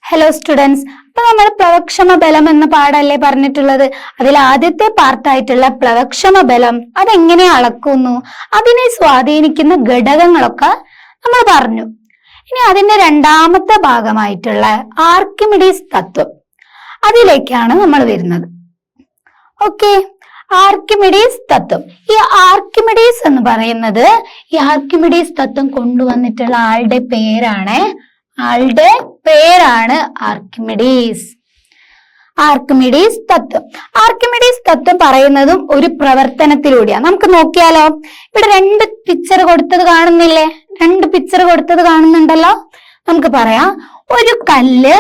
Hello students, അപ്പൊ നമ്മൾ പ്ലവക്ഷമ ബലം എന്ന പാഠല്ലേ പറഞ്ഞിട്ടുള്ളത്. അതിൽ ആദ്യത്തെ പാർട്ടായിട്ടുള്ള പ്ലവക്ഷമ ബലം അതെങ്ങനെ അളക്കുന്നു, അതിനെ സ്വാധീനിക്കുന്ന ഘടകങ്ങളൊക്കെ നമ്മൾ പറഞ്ഞു. ഇനി അതിന്റെ രണ്ടാമത്തെ ഭാഗമായിട്ടുള്ള ആർക്കിമിഡീസ് തത്വം, അതിലേക്കാണ് നമ്മൾ വരുന്നത്. ഓക്കെ, ആർക്കിമിഡീസ് തത്വം. ഈ ആർക്കിമിഡീസ് എന്ന് പറയുന്നത്, ഈ ആർക്കിമിഡീസ് തത്വം കൊണ്ടുവന്നിട്ടുള്ള ആളുടെ പേരാണ് ആർക്കിമിഡീസ്. ആർക്കിമിഡീസ് തത്വം. ആർക്കിമിഡീസ് തത്വം പറയുന്നതും ഒരു പ്രവർത്തനത്തിലൂടെയാണ്. നമുക്ക് നോക്കിയാലോ, ഇവിടെ രണ്ട് പിക്ചർ കൊടുത്തത് കാണുന്നില്ലേ? രണ്ട് പിക്ചർ കൊടുത്തത് കാണുന്നുണ്ടല്ലോ. നമുക്ക് പറയാം, ഒരു കല്ല്,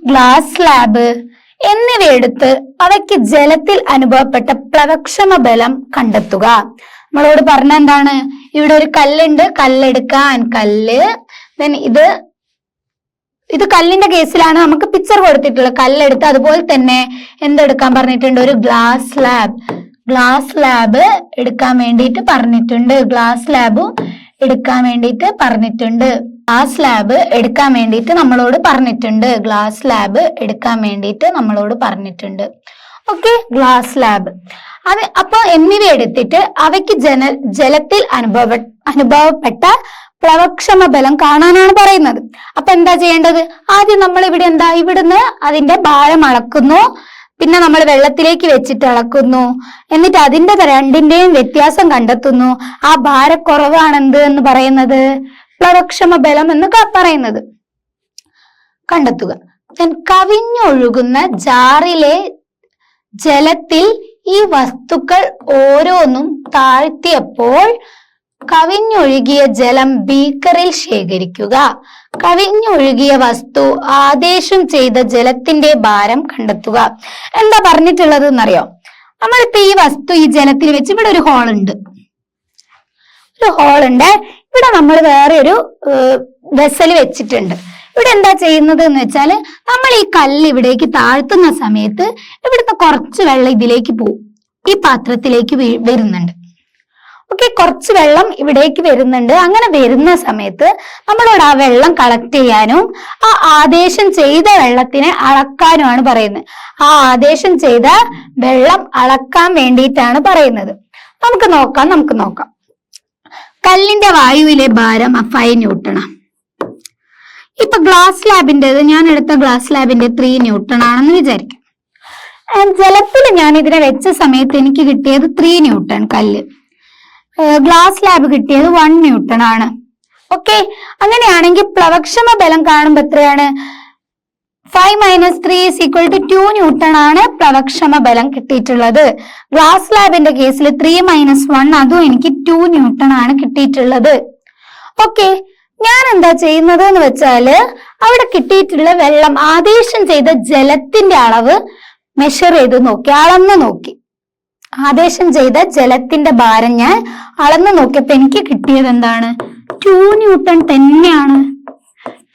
ഗ്ലാസ് സ്ലാബ് എന്നിവ എടുത്ത് അവയ്ക്ക് ജലത്തിൽ അനുഭവപ്പെട്ട പ്ലവക്ഷമ ബലം കണ്ടെത്തുക. നമ്മളോട് പറഞ്ഞ എന്താണ്? ഇവിടെ ഒരു കല്ലുണ്ട്, കല്ലെടുക്കാൻ, കല്ല്. ഇത് കല്ലിന്റെ കേസിലാണ് നമുക്ക് പിക്ചർ കൊടുത്തിട്ടുള്ളത്. കല്ലെടുത്ത് അതുപോലെ തന്നെ എന്തെടുക്കാൻ പറഞ്ഞിട്ടുണ്ട്? ഒരു ഗ്ലാസ് സ്ലാബ് എടുക്കാൻ വേണ്ടിയിട്ട് പറഞ്ഞിട്ടുണ്ട്. ഗ്ലാസ് സ്ലാബ് എടുക്കാൻ വേണ്ടിയിട്ട് പറഞ്ഞിട്ടുണ്ട്. ഓക്കെ, ഗ്ലാസ് സ്ലാബ് അത് അപ്പൊ എന്നിവ എടുത്തിട്ട് അവയ്ക്ക് ജലത്തിൽ അനുഭവപ്പെട്ട പ്ലവക്ഷമ ബലം കാണാനാണ് പറയുന്നത്. അപ്പൊ എന്താ ചെയ്യേണ്ടത്? ആദ്യം നമ്മൾ ഇവിടുന്ന് അതിന്റെ ഭാരം അളക്കുന്നു, പിന്നെ നമ്മൾ വെള്ളത്തിലേക്ക് വെച്ചിട്ട് അളക്കുന്നു, എന്നിട്ട് അതിന്റെ രണ്ടിന്റെയും വ്യത്യാസം കണ്ടെത്തുന്നു. ആ ഭാരക്കുറവാണ് എന്ന് പറയുന്നത് പ്ലവക്ഷമ ബലം എന്ന് പറയുന്നത്. കണ്ടെത്തുക. കവിഞ്ഞൊഴുകുന്ന ജാറിലെ ജലത്തിൽ ഈ വസ്തുക്കൾ ഓരോന്നും താഴ്ത്തിയപ്പോൾ കവിഞ്ഞൊഴുകിയ ജലം ബീക്കറിൽ ശേഖരിക്കുക. കവിഞ്ഞൊഴുകിയ വസ്തു ആദേശം ചെയ്ത ജലത്തിന്റെ ഭാരം കണ്ടെത്തുക. എന്താ പറഞ്ഞിട്ടുള്ളത് എന്നറിയോ? നമ്മളിപ്പോ ഈ വസ്തു ഈ ജലത്തിൽ വെച്ച് ഇവിടെ ഒരു ഹോളുണ്ട്. ഇവിടെ നമ്മൾ വേറെ ഒരു വെസൽ വെച്ചിട്ടുണ്ട്. ഇവിടെ എന്താ ചെയ്യുന്നത് എന്ന് വെച്ചാല്, നമ്മൾ ഈ കല്ല് ഇവിടേക്ക് താഴ്ത്തുന്ന സമയത്ത് ഇവിടുത്തെ കുറച്ച് വെള്ളം ഇതിലേക്ക് പോവും, ഈ പാത്രത്തിലേക്ക് വരുന്നുണ്ട്. ഓക്കെ, കുറച്ച് വെള്ളം ഇവിടേക്ക് വരുന്നുണ്ട്. അങ്ങനെ വരുന്ന സമയത്ത് നമ്മളോട് ആ വെള്ളം കളക്ട് ചെയ്യാനും ആ ആദേശം ചെയ്ത വെള്ളത്തിനെ അളക്കാനുമാണ് പറയുന്നത്. ആ ആദേശം ചെയ്ത വെള്ളം അളക്കാൻ വേണ്ടിയിട്ടാണ് പറയുന്നത്. നമുക്ക് നോക്കാം. കല്ലിന്റെ വായുവിലെ ഭാരം 5 ന്യൂട്ടണാണ്. ഇപ്പൊ ഗ്ലാസ് സ്ലാബിൻ്റെത്, ഞാൻ എടുത്ത ഗ്ലാസ് സ്ലാബിന്റെ 3 ന്യൂട്ടൺ ആണെന്ന് വിചാരിക്കാം. ജലത്തിൽ ഞാൻ ഇതിനെ വെച്ച സമയത്ത് എനിക്ക് കിട്ടിയത് 3 ന്യൂട്ടൺ കല്ല്. ഗ്ലാസ് സ്ലാബ് കിട്ടിയത് 1 ന്യൂട്ടൺ ആണ്. ഓക്കെ, അങ്ങനെയാണെങ്കിൽ പ്ലവക്ഷമ ബലം കാണുമ്പോൾ എത്രയാണ്? 5 - 3 = 2 ന്യൂട്ടൺ ആണ് പ്ലവക്ഷമ ബലം കിട്ടിയിട്ടുള്ളത്. ഗ്ലാസ് സ്ലാബിന്റെ കേസിൽ 3 - 1, അതും എനിക്ക് 2 ന്യൂട്ടൺ ആണ് കിട്ടിയിട്ടുള്ളത്. ഓക്കെ, ഞാൻ എന്താ ചെയ്യുന്നത് എന്ന് വെച്ചാല്, അവിടെ കിട്ടിയിട്ടുള്ള വെള്ളം ആദേശം ചെയ്ത ജലത്തിന്റെ അളവ് മെഷർ ചെയ്ത് നോക്കി, അളന്ന് നോക്കി. ആദേശം ചെയ്ത ജലത്തിന്റെ ഭാരം ഞാൻ അളന്ന് നോക്കിയപ്പോ എനിക്ക് കിട്ടിയത് എന്താണ്? 2 ന്യൂട്ടൺ തന്നെയാണ്.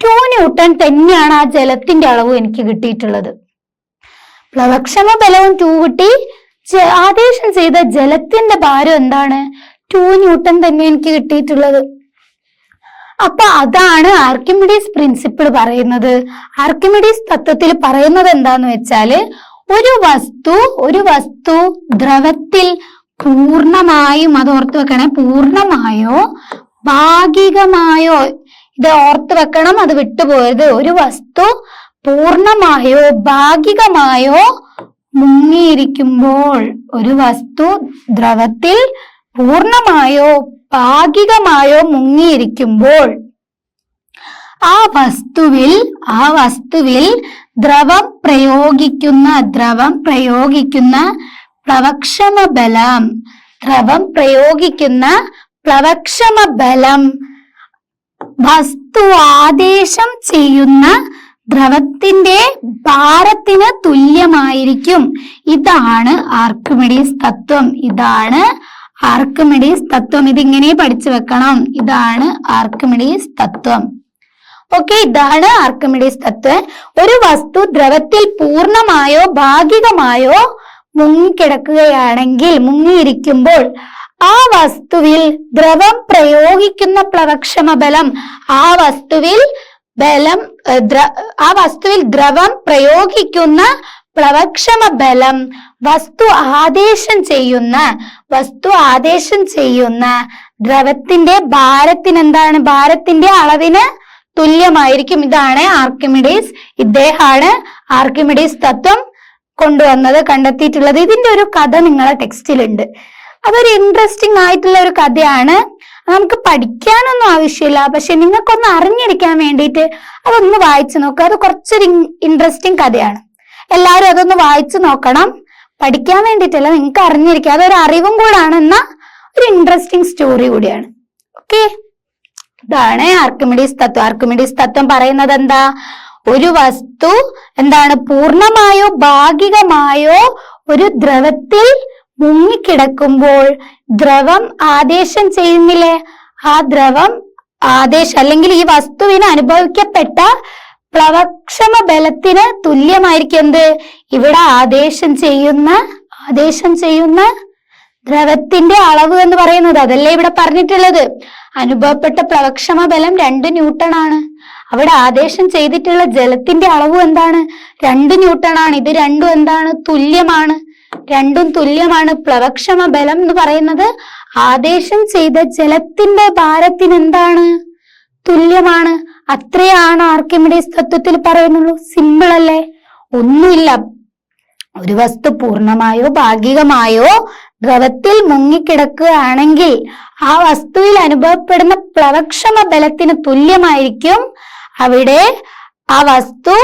2 ന്യൂട്ടൺ തന്നെയാണ് ആ ജലത്തിന്റെ അളവ് എനിക്ക് കിട്ടിയിട്ടുള്ളത്. പ്ലവക്ഷമ ബലവും 2 കിട്ടി, ആദേശം ചെയ്ത ജലത്തിന്റെ ഭാരം എന്താണ്? 2 ന്യൂട്ടൺ തന്നെ എനിക്ക് കിട്ടിയിട്ടുള്ളത്. അപ്പൊ അതാണ് ആർക്കിമിഡീസ് പ്രിൻസിപ്പിൾ പറയുന്നത്. ആർക്കിമിഡീസ് തത്വത്തിൽ പറയുന്നത് എന്താന്ന് വെച്ചാല്, ഒരു വസ്തു ദ്രവത്തിൽ പൂർണ്ണമായും, അത് ഓർത്ത് വെക്കണേ, പൂർണ്ണമായോ ഭാഗികമായോ, ഇത് ഓർത്ത് വെക്കണം, അത് വിട്ടുപോയത്. ഒരു വസ്തു പൂർണ്ണമായോ ഭാഗികമായോ മുങ്ങിയിരിക്കുമ്പോൾ, ഒരു വസ്തു ദ്രവത്തിൽ പൂർണ്ണമായോ ഭാഗികമായോ മുങ്ങിയിരിക്കുമ്പോൾ ആ വസ്തുവിൽ ദ്രവം പ്രയോഗിക്കുന്ന പ്ലവക്ഷമ ബലം വസ്തു ആദേശം ചെയ്യുന്ന ദ്രവത്തിന്റെ ഭാരത്തിന് തുല്യമായിരിക്കും. ഇതാണ് ആർക്കിമിഡീസ് തത്വം. ഇതിങ്ങനെ പഠിച്ചു വെക്കണം. ഇതാണ് ആർക്കിമിഡീസ് തത്വം. ഓക്കെ, ഇതാണ് ആർക്കിമിഡീസ് തത്വം. ഒരു വസ്തു ദ്രവത്തിൽ പൂർണ്ണമായോ ഭാഗികമായോ മുങ്ങിയിരിക്കുമ്പോൾ ആ വസ്തുവിൽ ദ്രവം പ്രയോഗിക്കുന്ന പ്ലവക്ഷമ ബലം, ആ വസ്തുവിൽ ബലം ആ വസ്തുവിൽ ദ്രവം പ്രയോഗിക്കുന്ന പ്ലവക്ഷമ ബലം വസ്തു ആദേശം ചെയ്യുന്ന ദ്രവത്തിന്റെ ഭാരത്തിന് എന്താണ്? ഭാരത്തിന്റെ അളവിന് തുല്യമായിരിക്കും. ഇതാണ് ആർക്കിമിഡീസ്. ഇദ്ദേഹമാണ് ആർക്കിമിഡീസ് തത്വം കൊണ്ടുവന്നത്, കണ്ടെത്തിയിട്ടുള്ളത്. ഇതിന്റെ ഒരു കഥ നിങ്ങളെ ടെക്സ്റ്റിലുണ്ട്. അതൊരു ഇൻട്രസ്റ്റിംഗ് ആയിട്ടുള്ള ഒരു കഥയാണ്. നമുക്ക് പഠിക്കാനൊന്നും ആവശ്യമില്ല, പക്ഷെ നിങ്ങൾക്കൊന്ന് അറിഞ്ഞിരിക്കാൻ വേണ്ടിയിട്ട് അതൊന്ന് വായിച്ചു നോക്കുക. അത് കുറച്ചൊരു ഇൻട്രസ്റ്റിംഗ് കഥയാണ്. എല്ലാവരും അതൊന്ന് വായിച്ചു നോക്കണം. പഠിക്കാൻ വേണ്ടിയിട്ടല്ല, നിങ്ങൾക്ക് അറിഞ്ഞിരിക്കുക. അതൊരു അറിവും കൂടാണ്, എന്നാ ഒരു ഇൻട്രസ്റ്റിംഗ് സ്റ്റോറി കൂടിയാണ്. ഓക്കെ, ഇതാണ് ആർക്കിമിഡീസ് തത്വം. ആർക്കിമിഡീസ് തത്വം പറയുന്നത് എന്താ? ഒരു വസ്തു എന്താണ്? പൂർണ്ണമായോ ഭാഗികമായോ ഒരു ദ്രവത്തിൽ മുങ്ങിക്കിടക്കുമ്പോൾ ദ്രവം ആദേശം ചെയ്യുന്നില്ലേ? ആ ദ്രവം അല്ലെങ്കിൽ ഈ വസ്തുവിന് അനുഭവിക്കപ്പെട്ട പ്ലവക്ഷമ ബലത്തിന് തുല്യമായിരിക്കും എന്ത്? ഇവിടെ ആദേശം ചെയ്യുന്ന ദ്രവത്തിന്റെ അളവ് എന്ന് പറയുന്നത്. അതല്ലേ ഇവിടെ പറഞ്ഞിട്ടുള്ളത്. അനുഭവപ്പെട്ട പ്ലവക്ഷമ ബലം 2 ന്യൂട്ടൺ ആണ്. അവിടെ ആദേശം ചെയ്തിട്ടുള്ള ജലത്തിന്റെ അളവ് എന്താണ്? 2 ന്യൂട്ടൺ ആണ്. ഇത് രണ്ടും എന്താണ്? രണ്ടും തുല്യമാണ്. പ്ലവക്ഷമ ബലം എന്ന് പറയുന്നത് ആദേശം ചെയ്ത ജലത്തിന്റെ ഭാരത്തിന് എന്താണ്? തുല്യമാണ്. അത്രയാണ് ആർക്കിമിഡീസ് തത്വത്തിൽ പറയുന്നുള്ളൂ. സിമ്പിൾ അല്ലേ? ഒന്നുമില്ല. ഒരു വസ്തു പൂർണ്ണമായോ ഭാഗികമായോ ദ്രവത്തിൽ മുങ്ങിക്കിടക്കുകയാണെങ്കിൽ ആ വസ്തുവിൽ അനുഭവപ്പെടുന്ന പ്ലവക്ഷമ ബലത്തിന് തുല്യമായിരിക്കും അവിടെ ആ വസ്തു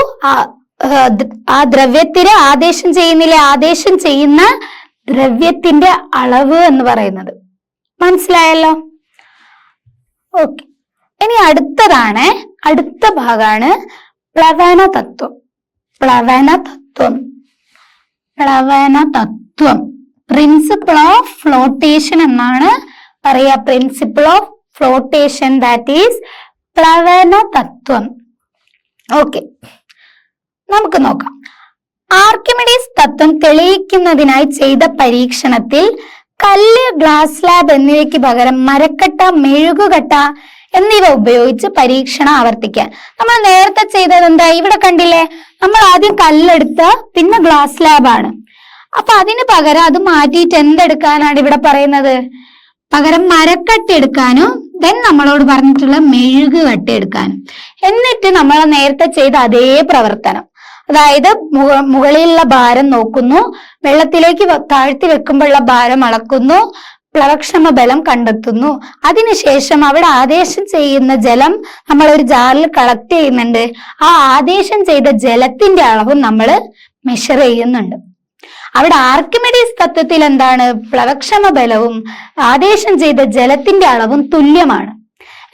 ആ ദ്രവ്യത്തിന് ആദേശം ചെയ്യുന്നില്ലേ? ആദേശം ചെയ്യുന്ന ദ്രവ്യത്തിന്റെ അളവ് എന്ന് പറയുന്നത്. മനസ്സിലായല്ലോ? ഓക്കെ, ഇനി അടുത്ത ഭാഗമാണ് പ്ലവന തത്വം. പ്രിൻസിപ്പിൾ ഓഫ് ഫ്ലോട്ടേഷൻ എന്നാണ് പറയാ. Principle of flotation, that is പ്ലവന തത്വം. ഓക്കെ, നമുക്ക് നോക്കാം. ആർക്കിമിഡീസ് തത്വം തെളിയിക്കുന്നതിനായി ചെയ്ത പരീക്ഷണത്തിൽ കല്ല്, ഗ്ലാസ് സ്ലാബ് എന്നിവയ്ക്ക് പകരം മരക്കട്ട, മെഴുകുകട്ട എന്നിവ ഉപയോഗിച്ച് പരീക്ഷണം ആവർത്തിക്കാൻ. നമ്മൾ നേരത്തെ ചെയ്തത് എന്താ? ഇവിടെ കണ്ടില്ലേ? നമ്മൾ ആദ്യം കല്ലെടുത്ത് പിന്നെ ഗ്ലാസ് സ്ലാബാണ്. അപ്പൊ അതിന് പകരം അത് മാറ്റിയിട്ട് എന്തെടുക്കാനാണ് ഇവിടെ പറയുന്നത്? പകരം മരക്കട്ട എടുക്കാനും ദെൻ നമ്മളോട് പറഞ്ഞിട്ടുള്ള മെഴുകുകട്ട എടുക്കാനും. എന്നിട്ട് നമ്മൾ നേരത്തെ ചെയ്ത അതേ പ്രവർത്തനം, അതായത് മുകളിലുള്ള ഭാരം നോക്കുന്നു, വെള്ളത്തിലേക്ക് താഴ്ത്തി വെക്കുമ്പോഴുള്ള ഭാരം അളക്കുന്നു, പ്ലവക്ഷമ ബലം കണ്ടെത്തുന്നു. അതിനുശേഷം അവിടെ ആദേശം ചെയ്യുന്ന ജലം നമ്മൾ ഒരു ജാറിൽ കളക്ട് ചെയ്യുന്നുണ്ട്. ആ ആദേശം ചെയ്ത ജലത്തിന്റെ അളവും നമ്മൾ മെഷർ ചെയ്യുന്നുണ്ട്. അവിടെ ആർക്കിമിഡീസ് തത്വത്തിൽ എന്താണ്? പ്ലവക്ഷമ ബലവും ആദേശം ചെയ്ത ജലത്തിന്റെ അളവും തുല്യമാണ്.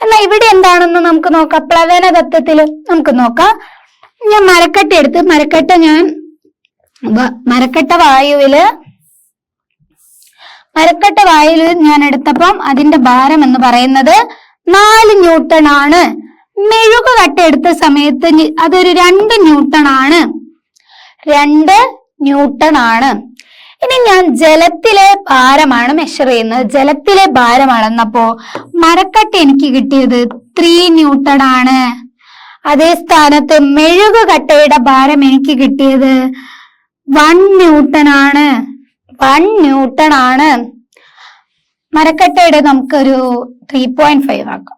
എന്നാൽ ഇവിടെ എന്താണെന്ന് നമുക്ക് നോക്കാം. പ്ലവന തത്വത്തിൽ നമുക്ക് നോക്കാം. ഞാൻ മരക്കട്ട എടുത്ത് മരക്കട്ട വായുവില് ഞാൻ എടുത്തപ്പം അതിന്റെ ഭാരം എന്ന് പറയുന്നത് 4 ന്യൂട്ടൺ ആണ്. മെഴുകുകട്ട എടുത്ത സമയത്ത് അതൊരു 2 ന്യൂട്ടൺ ആണ്. 2 ന്യൂട്ടൺ ആണ്. ഇനി ഞാൻ ജലത്തിലെ ഭാരമാണ് മെഷർ ചെയ്യുന്നത്. ജലത്തിലെ ഭാരം അളന്നപ്പോ മരക്കട്ട എനിക്ക് കിട്ടിയത് 3 ന്യൂട്ടൺ ആണ്. അതേ സ്ഥാനത്ത് മെഴുകുകട്ടയുടെ ഭാരം എനിക്ക് കിട്ടിയത് 1 ന്യൂട്ടൺ ആണ്. 1 ന്യൂട്ടൺ ആണ്. മരക്കട്ടയുടെ നമുക്കൊരു 3.5 ആക്കാം,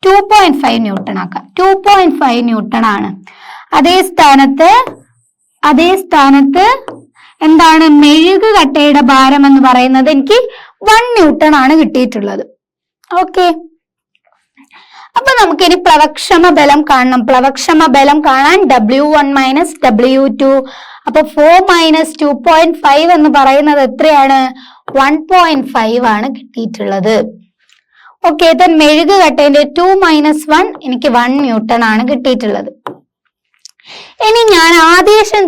2.5 ന്യൂട്ടൺ ആക്കാം. 2.5 ന്യൂട്ടൺ ആണ്. അതേ സ്ഥാനത്ത് എന്താണ്? മെഴുകുകട്ടയുടെ ഭാരം എന്ന് പറയുന്നത് എനിക്ക് 1 ന്യൂട്ടൺ ആണ് കിട്ടിയിട്ടുള്ളത്. ഓക്കെ, അപ്പൊ നമുക്കിനി പ്ലവക്ഷമ ബലം കാണണം. പ്ലവക്ഷമ ബലം കാണാൻ W1 മൈനസ് W2. അപ്പൊ 4 മൈനസ് 2.5 എന്ന് പറയുന്നത് എത്രയാണ്? 1.5 ആണ് കിട്ടിയിട്ടുള്ളത്. ഓക്കെ, then മെഴുകുകട്ടേന്റെ 2 മൈനസ് 1 എനിക്ക് 1 ന്യൂട്ടൺ ആണ് കിട്ടിയിട്ടുള്ളത്. ഇനി ഞാൻ ആദേശം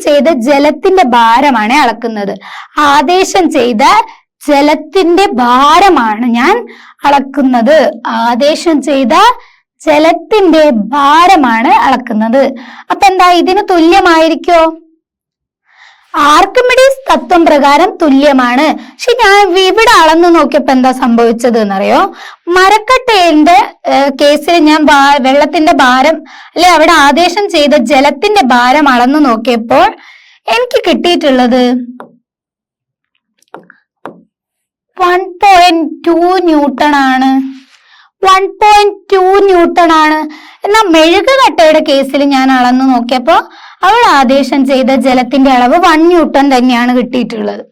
ചെയ്ത ജലത്തിന്റെ ഭാരമാണ് അളക്കുന്നത്. ആദേശം ചെയ്ത ജലത്തിന്റെ ഭാരമാണ് ഞാൻ അളക്കുന്നത്. ആദേശം ചെയ്ത ജലത്തിന്റെ ഭാരമാണ് അളക്കുന്നത്. അപ്പൊ എന്താ? ഇതിന് തുല്യമായിരിക്കോ? ആർക്കിമിഡീസ് തത്വം പ്രകാരം തുല്യമാണ്. പക്ഷെ ഞാൻ ഇവിടെ അളന്നു നോക്കിയപ്പോ എന്താ സംഭവിച്ചത് എന്നറിയോ? മരക്കട്ടയുടെ കേസിൽ ഞാൻ വെള്ളത്തിന്റെ ഭാരം അല്ലെ അവിടെ ആദേശം ചെയ്ത ജലത്തിന്റെ ഭാരം അളന്നു നോക്കിയപ്പോൾ എനിക്ക് കിട്ടിയിട്ടുള്ളത് 1.2 ന്യൂട്ടൺ ആണ്. 1.2 ന്യൂട്ടൺ ആണ്. എന്നാൽ മെഴുകുകട്ടയുടെ കേസിൽ ഞാൻ അളന്നു നോക്കിയപ്പോ അവൾ ആദേശം ചെയ്ത ജലത്തിന്റെ അളവ് 1 ന്യൂട്ടൺ തന്നെയാണ് കിട്ടിയിട്ടുള്ളത്.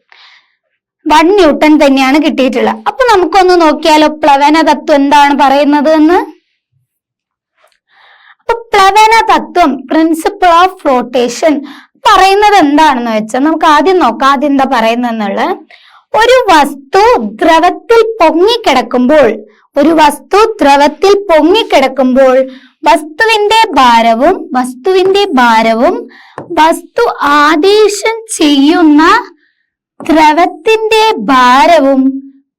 1 ന്യൂട്ടൺ തന്നെയാണ് കിട്ടിയിട്ടുള്ളത്. അപ്പൊ നമുക്കൊന്ന് നോക്കിയാലോ പ്ലവന തത്വം എന്താണ് പറയുന്നത് എന്ന്. അപ്പൊ പ്ലവന തത്വം, പ്രിൻസിപ്പിൾ ഓഫ് ഫ്ലോട്ടേഷൻ പറയുന്നത് എന്താണെന്ന് വെച്ചാൽ നമുക്ക് ആദ്യം നോക്കാം. ആദ്യം എന്താ പറയുന്നത്? ഒരു വസ്തു ദ്രവത്തിൽ പൊങ്ങിക്കിടക്കുമ്പോൾ വസ്തുവിന്റെ ഭാരവും വസ്തു ആദേശം ചെയ്യുന്ന ദ്രവത്തിന്റെ ഭാരവും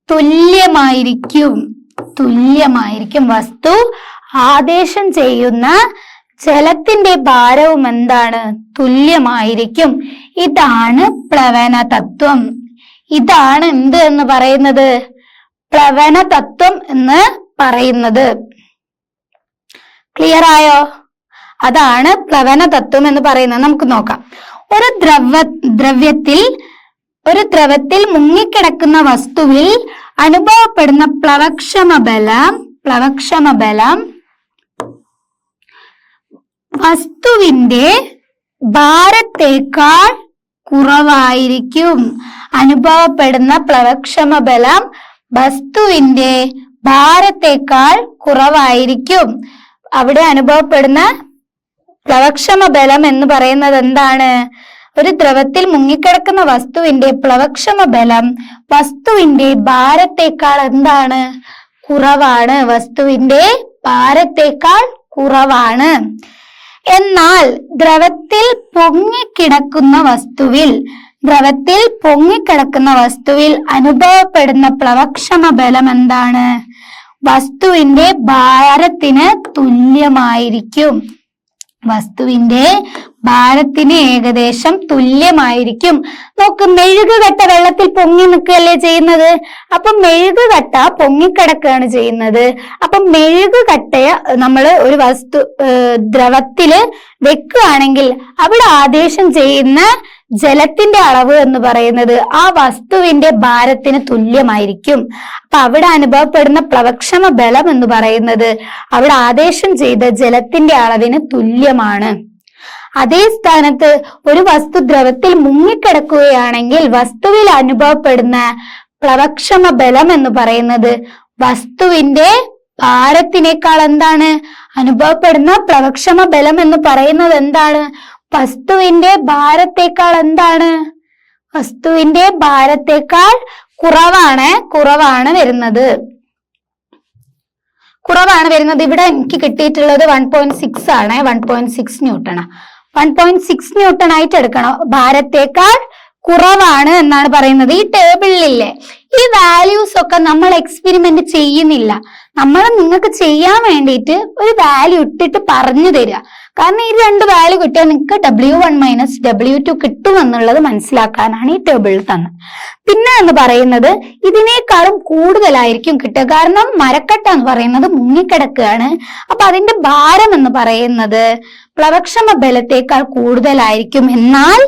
തുല്യമായിരിക്കും. വസ്തു ആദേശം ചെയ്യുന്ന ജലത്തിന്റെ ഭാരവും എന്താണ്? തുല്യമായിരിക്കും. ഇതാണ് പ്ലവന തത്വം. ഇതാണ് എന്ത് എന്ന് പറയുന്നത്? പ്ലവന തത്വം എന്ന് പറയുന്നത്. ക്ലിയർ ആയോ? അതാണ് പ്ലവന തത്വം എന്ന് പറയുന്നത്. നമുക്ക് നോക്കാം. ഒരു ദ്രവത്തിൽ മുങ്ങിക്കിടക്കുന്ന വസ്തുവിൽ അനുഭവപ്പെടുന്ന പ്ലവക്ഷമ ബലം വസ്തുവിന്റെ ഭാരത്തേക്കാൾ കുറവായിരിക്കും. അനുഭവപ്പെടുന്ന പ്ലവക്ഷമ ബലം വസ്തുവിന്റെ ഭാരത്തേക്കാൾ കുറവായിരിക്കും. അവിടെ അനുഭവപ്പെടുന്ന പ്ലവക്ഷമ ബലം എന്ന് പറയുന്നത് എന്താണ്? ഒരു ദ്രവത്തിൽ മുങ്ങിക്കിടക്കുന്ന വസ്തുവിന്റെ പ്ലവക്ഷമ ബലം വസ്തുവിന്റെ ഭാരത്തേക്കാൾ എന്താണ്? കുറവാണ്. വസ്തുവിന്റെ ഭാരത്തേക്കാൾ കുറവാണ്. എന്നാൽ ദ്രവത്തിൽ പൊങ്ങിക്കിടക്കുന്ന വസ്തുവിൽ അനുഭവപ്പെടുന്ന പ്ലവക്ഷമ ബലം എന്താണ്? വസ്തുവിന്റെ ഭാരത്തിന് തുല്യമായിരിക്കും. വസ്തുവിന്റെ ഭാരത്തിന് ഏകദേശം തുല്യമായിരിക്കും. നോക്ക്, മെഴുകുകട്ട വെള്ളത്തിൽ പൊങ്ങി നിൽക്കുകയല്ലേ ചെയ്യുന്നത്. അപ്പൊ മെഴുകുകട്ട പൊങ്ങിക്കിടക്കുകയാണ് ചെയ്യുന്നത്. അപ്പൊ മെഴുകുകട്ടയെ നമ്മൾ ഒരു ദ്രവത്തില് വെക്കുകയാണെങ്കിൽ അവിടെ ആദേശം ചെയ്യുന്ന ജലത്തിന്റെ അളവ് എന്ന് പറയുന്നത് ആ വസ്തുവിന്റെ ഭാരത്തിന് തുല്യമായിരിക്കും. അപ്പൊ അവിടെ അനുഭവപ്പെടുന്ന പ്ലവക്ഷമ ബലം എന്ന് പറയുന്നത് അവിടെ ആദേശം ചെയ്ത ജലത്തിന്റെ അളവിന് തുല്യമാണ്. അതേ സ്ഥാനത്ത് ഒരു വസ്തു ദ്രവത്തിൽ മുങ്ങിക്കിടക്കുകയാണെങ്കിൽ വസ്തുവിൽ അനുഭവപ്പെടുന്ന പ്ലവക്ഷമ ബലം എന്ന് പറയുന്നത് വസ്തുവിന്റെ ഭാരത്തിനേക്കാൾ എന്താണ്? അനുഭവപ്പെടുന്ന പ്ലവക്ഷമ ബലം എന്ന് പറയുന്നത് എന്താണ്? വസ്തുവിന്റെ ഭാരത്തേക്കാൾ എന്താണ്? വസ്തുവിന്റെ ഭാരത്തേക്കാൾ കുറവാണ് വരുന്നത്. ഇവിടെ എനിക്ക് കിട്ടിയിട്ടുള്ളത് 1.6 ആണ്. 1.6 ന്യൂട്ടൺ. 1.6 ന്യൂട്ടൺ ആയിട്ട് എടുക്കണം. ഭാരത്തേക്കാൾ കുറവാണ് എന്നാണ് പറയുന്നത്. ഈ ടേബിളിലില്ലേ ഈ വാല്യൂസ് ഒക്കെ നമ്മൾ എക്സ്പെരിമെന്റ് ചെയ്യുന്നില്ല. നമ്മൾ നിങ്ങൾക്ക് ചെയ്യാൻ വേണ്ടിയിട്ട് ഒരു വാല്യൂ ഇട്ടിട്ട് പറഞ്ഞു തരിക. കാരണം ഈ 2 വാല്യൂ കിട്ടിയാൽ നിങ്ങൾക്ക് W1 മൈനസ് W2 കിട്ടുമെന്നുള്ളത് മനസ്സിലാക്കാനാണ് ഈ ടേബിളിൽ തന്നത്. പിന്നെ എന്ന് പറയുന്നത് ഇതിനേക്കാളും കൂടുതലായിരിക്കും കിട്ടുക. കാരണം മരക്കട്ട എന്ന് പറയുന്നത് മുങ്ങിക്കിടക്കുകയാണ്. അപ്പൊ അതിന്റെ ഭാരം എന്ന് പറയുന്നത് പ്ലവക്ഷമ ബലത്തേക്കാൾ കൂടുതലായിരിക്കും. എന്നാൽ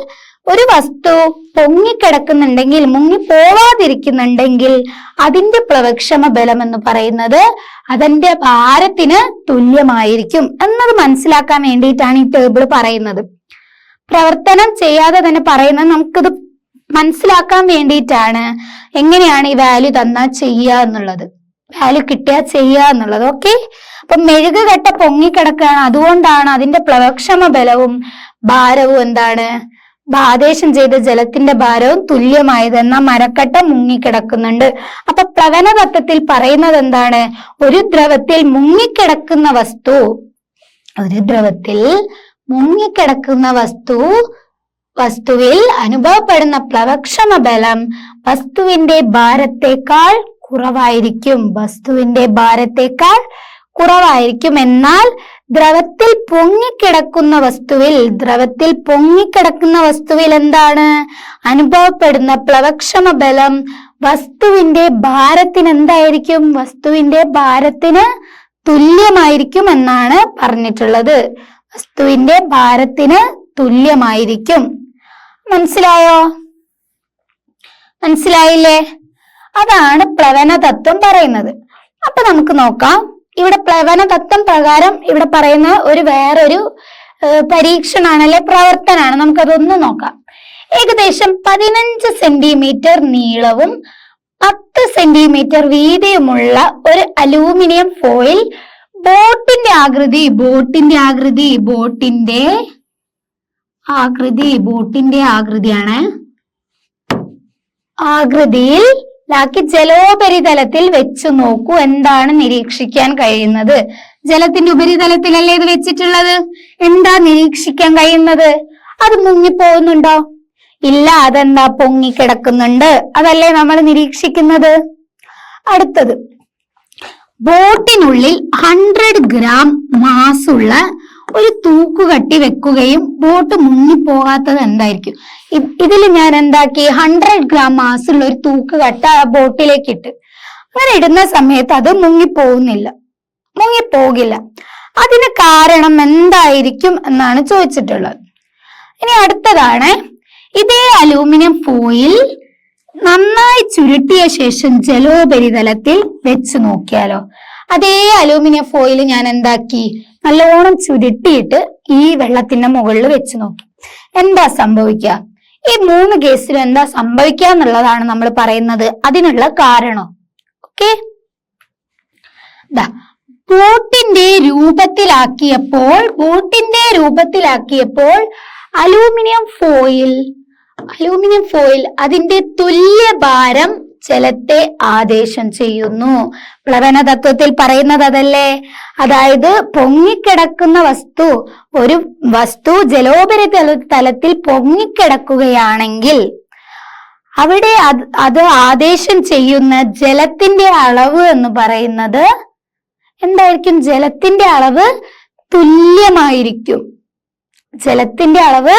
ഒരു വസ്തു പൊങ്ങിക്കിടക്കുന്നുണ്ടെങ്കിൽ, മുങ്ങിപ്പോവാതിരിക്കുന്നുണ്ടെങ്കിൽ അതിന്റെ പ്ലവക്ഷമ ബലം എന്ന് പറയുന്നത് അതിന്റെ ഭാരത്തിന് തുല്യമായിരിക്കും എന്നത് മനസ്സിലാക്കാൻ വേണ്ടിയിട്ടാണ് ഈ ടേബിൾ പറയുന്നത്. പ്രവർത്തനം ചെയ്യാതെ തന്നെ പറയുന്നത് നമുക്കിത് മനസ്സിലാക്കാൻ വേണ്ടിയിട്ടാണ്. എങ്ങനെയാണ് ഈ വാല്യൂ തന്നാൽ ചെയ്യുക എന്നുള്ളത്, വാല്യൂ കിട്ടിയാൽ ചെയ്യുക എന്നുള്ളത്. ഓക്കെ, അപ്പൊ മെഴുകുകട്ട പൊങ്ങിക്കിടക്കുകയാണ്. അതുകൊണ്ടാണ് അതിന്റെ പ്ലവക്ഷമ ബലവും ഭാരവും എന്താണ്? ആദേശം ചെയ്ത ജലത്തിന്റെ ഭാരവും തുല്യമായത്. എന്നാൽ മരക്കട്ട മുങ്ങിക്കിടക്കുന്നുണ്ട്. അപ്പൊ പ്ലവന തത്വത്തിൽ പറയുന്നത് എന്താണ്? ഒരു ദ്രവത്തിൽ മുങ്ങിക്കിടക്കുന്ന വസ്തുവിൽ അനുഭവപ്പെടുന്ന പ്ലവക്ഷമ ബലം വസ്തുവിന്റെ ഭാരത്തേക്കാൾ കുറവായിരിക്കും. എന്നാൽ ദ്രവത്തിൽ പൊങ്ങിക്കിടക്കുന്ന വസ്തുവിൽ എന്താണ് അനുഭവപ്പെടുന്ന പ്ലവക്ഷമ ബലം വസ്തുവിന്റെ ഭാരത്തിന് എന്തായിരിക്കും? വസ്തുവിന്റെ ഭാരത്തിന് തുല്യമായിരിക്കും എന്നാണ് പറഞ്ഞിട്ടുള്ളത്. വസ്തുവിന്റെ ഭാരത്തിന് തുല്യമായിരിക്കും. മനസ്സിലായോ? മനസ്സിലായില്ലേ? അതാണ് പ്ലവന തത്വം പറയുന്നത്. അപ്പൊ നമുക്ക് നോക്കാം, ഇവിടെ പ്ലവന തത്വം പ്രകാരം ഇവിടെ പറയുന്ന വേറൊരു പരീക്ഷണാണ്, അല്ലെ പ്രവർത്തനാണ്. നമുക്കതൊന്ന് നോക്കാം. ഏകദേശം 15 സെന്റിമീറ്റർ നീളവും 10 സെന്റിമീറ്റർ വീതിയുമുള്ള ഒരു അലൂമിനിയം ഫോയിൽ ബോട്ടിന്റെ ആകൃതിയിൽ ാക്കി ജലോപരിതലത്തിൽ വെച്ചു നോക്കൂ. എന്താണ് നിരീക്ഷിക്കാൻ കഴിയുന്നത്? ജലത്തിന്റെ ഉപരിതലത്തിലല്ലേ ഇത് വെച്ചിട്ടുള്ളത്. എന്താ നിരീക്ഷിക്കാൻ കഴിയുന്നത്? അത് മുങ്ങിപ്പോകുന്നുണ്ടോ? ഇല്ല. അതെന്താ? പൊങ്ങിക്കിടക്കുന്നുണ്ട്. അതല്ലേ നമ്മൾ നിരീക്ഷിക്കുന്നത്. അടുത്തത്, ബോട്ടിനുള്ളിൽ 100 ഗ്രാം മാസുള്ള ഒരു തൂക്കുകട്ടി വെക്കുകയും ബോട്ട് മുങ്ങിപ്പോകാത്തത് എന്തായിരിക്കും? ഇതിൽ ഞാൻ എന്താക്കി, 100 ഗ്രാം മാസുള്ള ഒരു തൂക്കുകട്ട ആ ബോട്ടിലേക്ക് ഇട്ട്. അങ്ങനെ ഇടുന്ന സമയത്ത് അത് മുങ്ങിപ്പോകില്ല. അതിന് കാരണം എന്തായിരിക്കും എന്നാണ് ചോദിച്ചിട്ടുള്ളത്. ഇനി അടുത്തതാണ്, ഇതേ അലൂമിനിയം ഫോയിൽ നന്നായി ചുരുട്ടിയ ശേഷം ജലോപരിതലത്തിൽ വെച്ച് നോക്കിയാലോ? അതേ അലൂമിനിയം ഫോയിൽ ഞാൻ എന്താക്കി, നല്ലോണം ചുരുട്ടിയിട്ട് ഈ വെള്ളത്തിന്റെ മുകളിൽ വെച്ച് നോക്കി. എന്താ സംഭവിക്കുക? ഈ 3 കേസിലും എന്താ സംഭവിക്കുക എന്നുള്ളതാണ് നമ്മൾ പറയുന്നത്. അതിനുള്ള കാരണം ഓക്കെ. ബോട്ടിന്റെ രൂപത്തിലാക്കിയപ്പോൾ അലൂമിനിയം ഫോയിൽ അതിന്റെ തുല്യ ഭാരം ജലത്തെ ആദേശം ചെയ്യുന്നു. പ്ലവന തത്വത്തിൽ പറയുന്നത് അതല്ലേ. അതായത് പൊങ്ങിക്കിടക്കുന്ന ഒരു വസ്തു ജലോപരിതലത്തിൽ പൊങ്ങിക്കിടക്കുകയാണെങ്കിൽ അവിടെ അത് ആദേശം ചെയ്യുന്ന ജലത്തിന്റെ അളവ് എന്ന് പറയുന്നത് എന്തായിരിക്കും? ജലത്തിന്റെ അളവ് തുല്യമായിരിക്കും. ജലത്തിന്റെ അളവ്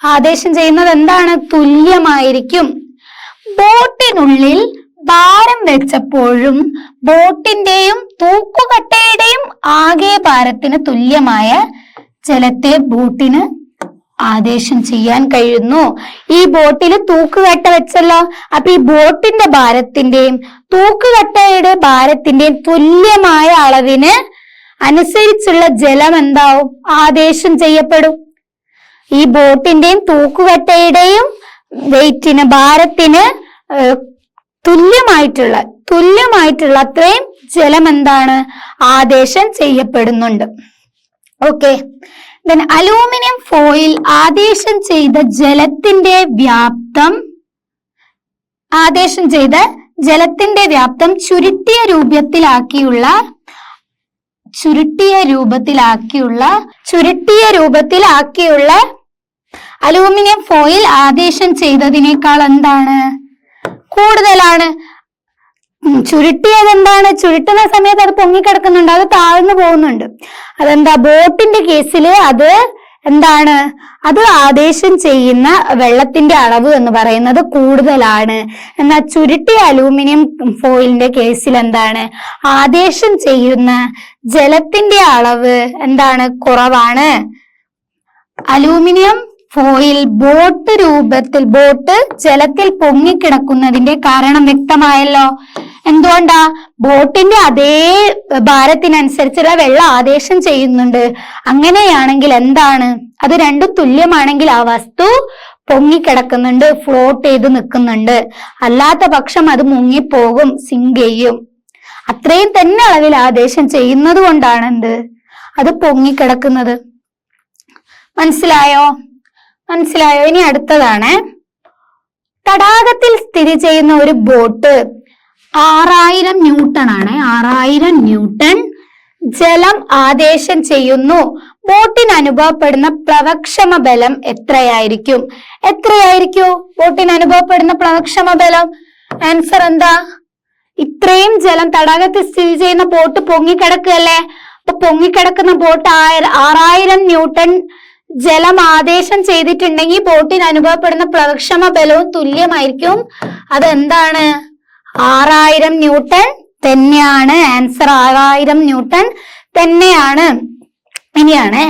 ആദേശം ചെയ്യുന്നത് എന്താണ്? തുല്യമായിരിക്കും. ബോട്ടിനുള്ളിൽ ഭാരം വെച്ചപ്പോഴും ബോട്ടിന്റെയും തൂക്കുകട്ടയുടെയും ആകെ ഭാരത്തിന് തുല്യമായ ജലത്തെ ബോട്ടിന് ആദേശം ചെയ്യാൻ കഴിയുന്നു. ഈ ബോട്ടിൽ തൂക്കുകട്ട വെച്ചല്ലോ. അപ്പൊ ഈ ബോട്ടിന്റെ ഭാരത്തിന്റെയും തൂക്കുകട്ടയുടെ ഭാരത്തിന്റെയും തുല്യമായ അളവിന് അനുസരിച്ചുള്ള ജലം എന്താവും? ആദേശം ചെയ്യപ്പെടും. ഈ ബോട്ടിന്റെയും തൂക്കുകട്ടയുടെയും വെയിറ്റിന്, ഭാരത്തിന് തുല്യമായിട്ടുള്ള അത്രയും ജലം എന്താണ്? ആദേശം ചെയ്യപ്പെടുന്നുണ്ട്. ഓക്കെ. then അലൂമിനിയം ഫോയിൽ ആദേശം ചെയ്ത ജലത്തിന്റെ വ്യാപ്തം ചുരുട്ടിയ രൂപത്തിലാക്കിയുള്ള അലൂമിനിയം ഫോയിൽ ആദേശം ചെയ്തതിനേക്കാൾ എന്താണ്? കൂടുതലാണ്. ചുരുട്ടിയത് എന്താണ്? ചുരുട്ടുന്ന സമയത്ത് അത് പൊങ്ങിക്കിടക്കുന്നുണ്ട്, അത് താഴ്ന്നു പോകുന്നുണ്ട്. അതെന്താ? ബോട്ടിന്റെ കേസില് അത് എന്താണ്? അത് ആദേശം ചെയ്യുന്ന വെള്ളത്തിന്റെ അളവ് എന്ന് പറയുന്നത് കൂടുതലാണ്. എന്നാൽ ചുരുട്ടിയ അലൂമിനിയം ഫോയിലിന്റെ കേസിൽ എന്താണ്? ആദേശം ചെയ്യുന്ന ജലത്തിന്റെ അളവ് എന്താണ്? കുറവാണ്. അലൂമിനിയം ഫോയിൽ ബോട്ട് ജലത്തിൽ പൊങ്ങിക്കിടക്കുന്നതിന്റെ കാരണം വ്യക്തമായല്ലോ. എന്തുകൊണ്ടാ? ബോട്ടിന്റെ അതേ ഭാരത്തിനനുസരിച്ചുള്ള വെള്ളം ആദേശം ചെയ്യുന്നുണ്ട്. അങ്ങനെയാണെങ്കിൽ എന്താണ്? അത് രണ്ടും തുല്യമാണെങ്കിൽ ആ വസ്തു പൊങ്ങിക്കിടക്കുന്നുണ്ട്, ഫ്ലോട്ട് ചെയ്ത് നിൽക്കുന്നുണ്ട്. അല്ലാത്ത പക്ഷം അത് മുങ്ങിപ്പോകും, സിങ്ക് ചെയ്യും. അത്രയും തന്നെ അളവിൽ ആദേശം ചെയ്യുന്നത് കൊണ്ടാണ് അത് പൊങ്ങിക്കിടക്കുന്നത്. മനസ്സിലായോ? ഇനി അടുത്തതാണ്, തടാകത്തിൽ സ്ഥിതി ചെയ്യുന്ന ഒരു ബോട്ട് 6000 ന്യൂട്ടൺ ആണ്. 6000 ന്യൂട്ടൺ ജലം ആദേശം ചെയ്യുന്നു. ബോട്ടിന് അനുഭവപ്പെടുന്ന പ്ലവക്ഷമ ബലം എത്രയായിരിക്കും? ബോട്ടിന് അനുഭവപ്പെടുന്ന പ്ലവക്ഷമ ബലം? ആൻസർ എന്താ? ഇത്രയും ജലം, തടാകത്തിൽ സ്ഥിതി ചെയ്യുന്ന ബോട്ട് പൊങ്ങിക്കിടക്കുകയല്ലേ. പൊങ്ങിക്കിടക്കുന്ന ബോട്ട് 6000 ന്യൂട്ടൺ ജലം ആദേശം ചെയ്തിട്ടുണ്ടെങ്കിൽ ബോട്ടിന് അനുഭവപ്പെടുന്ന പ്ലവക്ഷമ ബലവും തുല്യമായിരിക്കും. അതെന്താണ്? 6000 ന്യൂട്ടൺ തന്നെയാണ്. ആൻസർ 6000 ന്യൂട്ടൺ തന്നെയാണ്. ഇനിയാണ്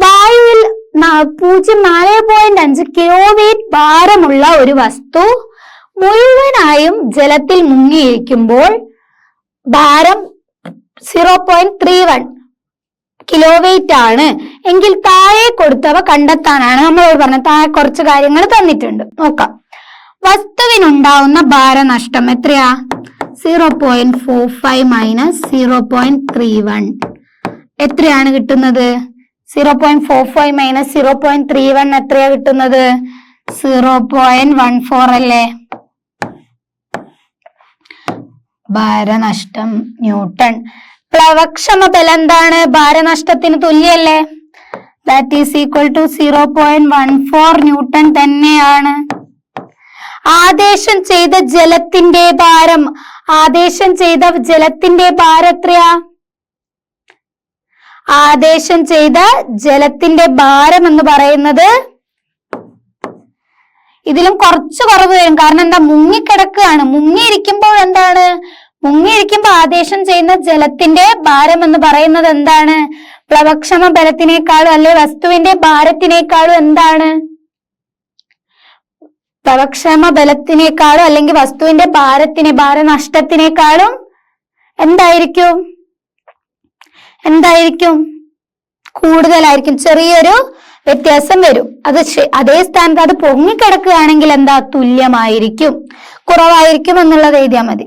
വായുവിൽ 4.5 കിലോ വെയിറ്റ് ഭാരമുള്ള ഒരു വസ്തു മുഴുവനായും ജലത്തിൽ മുങ്ങിയിരിക്കുമ്പോൾ ഭാരം 0.31 കിലോ വെയിറ്റ് ആണ് എങ്കിൽ താഴെ കൊടുത്തവ കണ്ടെത്താനാണ് നമ്മളോട് പറഞ്ഞത്. താഴെ കുറച്ച് കാര്യങ്ങൾ തന്നിട്ടുണ്ട്, നോക്കാം. വസ്തുവിനുണ്ടാവുന്ന ഭാരനഷ്ടം എത്രയാ? 0.45 മൈനസ് 0.31 എത്രയാണ് കിട്ടുന്നത്? 0.45 മൈനസ് 0.31 എത്രയാ കിട്ടുന്നത്? 0.14 അല്ലേ? ഭാരനഷ്ടം ന്യൂട്ടൺ. പ്ലവക്ഷമ ബലം എന്താണ്? ഭാരനഷ്ടത്തിന് തുല്യല്ലേ? That is equal to 0.14 newton തന്നെയാണ്. ആദേശം ചെയ്ത ജലത്തിന്റെ ഭാരം, ആദേശം ചെയ്ത ജലത്തിന്റെ ഭാരം എത്രയാ? ആദേശം ചെയ്ത ജലത്തിന്റെ ഭാരം എന്ന് പറയുന്നത് ഇതിലും കുറച്ച് കുറവ് വരും. കാരണം എന്താ? മുങ്ങിക്കിടക്കുകയാണ്. മുങ്ങിയിരിക്കുമ്പോൾ എന്താണ്? മുങ്ങിയിരിക്കുമ്പോൾ ആദേശം ചെയ്യുന്ന ജലത്തിന്റെ ഭാരം എന്ന് പറയുന്നത് എന്താണ്? പ്ലവക്ഷമ ബലത്തിനേക്കാളും അല്ലെ വസ്തുവിന്റെ ഭാരത്തിനേക്കാളും എന്താണ്? പ്ലവക്ഷമ ബലത്തിനേക്കാളും അല്ലെങ്കിൽ വസ്തുവിന്റെ ഭാരനഷ്ടത്തിനേക്കാളും എന്തായിരിക്കും? കൂടുതലായിരിക്കും. ചെറിയൊരു വ്യത്യാസം വരും. അതേ സ്ഥാനത്ത് അത് പൊങ്ങിക്കിടക്കുകയാണെങ്കിൽ എന്താ? തുല്യമായിരിക്കും. കുറവായിരിക്കും എന്നുള്ളത് എഴുതിയാൽ മതി.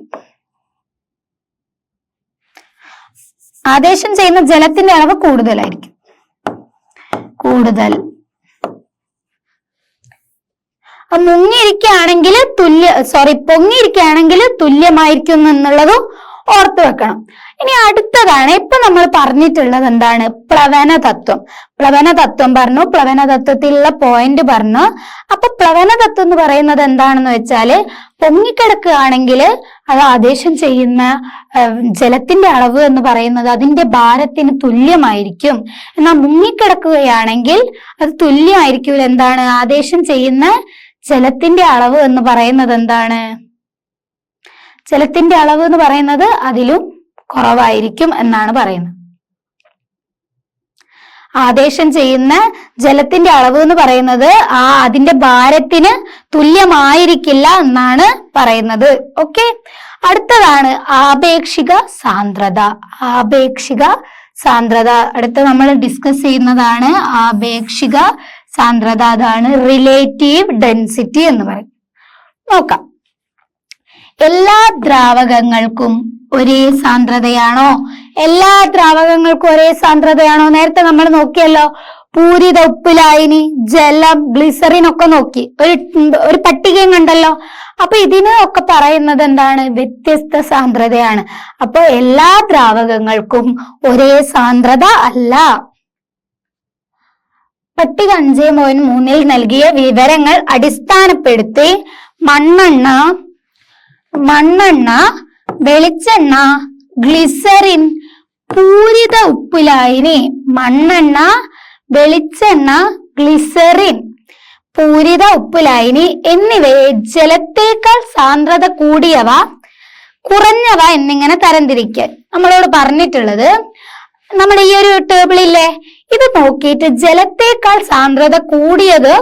ആദേശം ചെയ്യുന്ന ജലത്തിന്റെ അളവ് കൂടുതലായിരിക്കും. കൂടുതൽ. പൊങ്ങിയിരിക്കുകയാണെങ്കിൽ തുല്യമായിരിക്കും എന്നുള്ളതും ഓർത്തു വെക്കണം. ഇനി അടുത്തതാണ് ഇപ്പൊ നമ്മൾ പറഞ്ഞിട്ടുള്ളത് എന്താണ്? പ്ലവന തത്വം. പ്ലവന തത്വം പറഞ്ഞു, പ്ലവന തത്വത്തിലുള്ള പോയിന്റ് പറഞ്ഞു. അപ്പൊ പ്ലവന തത്വം എന്ന് പറയുന്നത് എന്താണെന്ന് വെച്ചാല് പൊങ്ങിക്കിടക്കുകയാണെങ്കിൽ അത് ആദേശം ചെയ്യുന്ന ജലത്തിന്റെ അളവ് എന്ന് പറയുന്നത് അതിന്റെ ഭാരത്തിന് തുല്യമായിരിക്കും. എന്നാൽ മുങ്ങിക്കിടക്കുകയാണെങ്കിൽ അത് തുല്യമായിരിക്കും. എന്താണ്? ആദേശം ചെയ്യുന്ന ജലത്തിന്റെ അളവ് എന്ന് പറയുന്നത് എന്താണ്? ജലത്തിന്റെ അളവ് എന്ന് പറയുന്നത് അതിലും കുറവായിരിക്കും എന്നാണ് പറയുന്നത്. ആദേശം ചെയ്യുന്ന ജലത്തിന്റെ അളവ് എന്ന് പറയുന്നത് അതിന്റെ ഭാരത്തിന് തുല്യമായിരിക്കില്ല എന്നാണ് പറയുന്നത്. ഓക്കെ, അടുത്തതാണ് ആപേക്ഷിക സാന്ദ്രത. ആപേക്ഷിക സാന്ദ്രത അടുത്ത നമ്മൾ ഡിസ്കസ് ചെയ്യുന്നതാണ്. ആപേക്ഷിക സാന്ദ്രത, അതാണ് റിലേറ്റീവ് ഡെൻസിറ്റി എന്ന് പറയും. നോക്കാം. എല്ലാ ദ്രാവകങ്ങൾക്കും ഒരേ സാന്ദ്രതയാണോ? എല്ലാ ദ്രാവകങ്ങൾക്കും ഒരേ സാന്ദ്രതയാണോ? നേരത്തെ നമ്മൾ നോക്കിയല്ലോ. പൂരിത, ഉപ്പ് ലായനി, ജലം, ഗ്ലിസറിൻ ഒക്കെ നോക്കി, ഒരു പട്ടികയും കണ്ടല്ലോ. അപ്പൊ ഇതിനൊക്കെ പറയുന്നത് എന്താണ്? വ്യത്യസ്ത സാന്ദ്രതയാണ്. അപ്പൊ എല്ലാ ദ്രാവകങ്ങൾക്കും ഒരേ സാന്ദ്രത അല്ല. പട്ടിക 5.3 നൽകിയ വിവരങ്ങൾ അടിസ്ഥാനപ്പെടുത്തി മണ്ണെണ്ണ, വെളിച്ചെണ്ണ, ഗ്ലിസറിൻ, പൂരിത ഉപ്പുലായനി. മണ്ണെണ്ണ, വെളിച്ചെണ്ണ, ഗ്ലിസറിൻ, പൂരിത ഉപ്പുലായനി എന്നിവയെ ജലത്തേക്കാൾ സാന്ദ്രത കൂടിയവ, കുറഞ്ഞവ എന്നിങ്ങനെ തരംതിരിക്കാൻ നമ്മളോട് പറഞ്ഞിട്ടുള്ളത്. നമ്മുടെ ഈ ഒരു ടേബിളില്ലേ, ഇത് നോക്കിയിട്ട് ജലത്തേക്കാൾ സാന്ദ്രത കൂടിയത്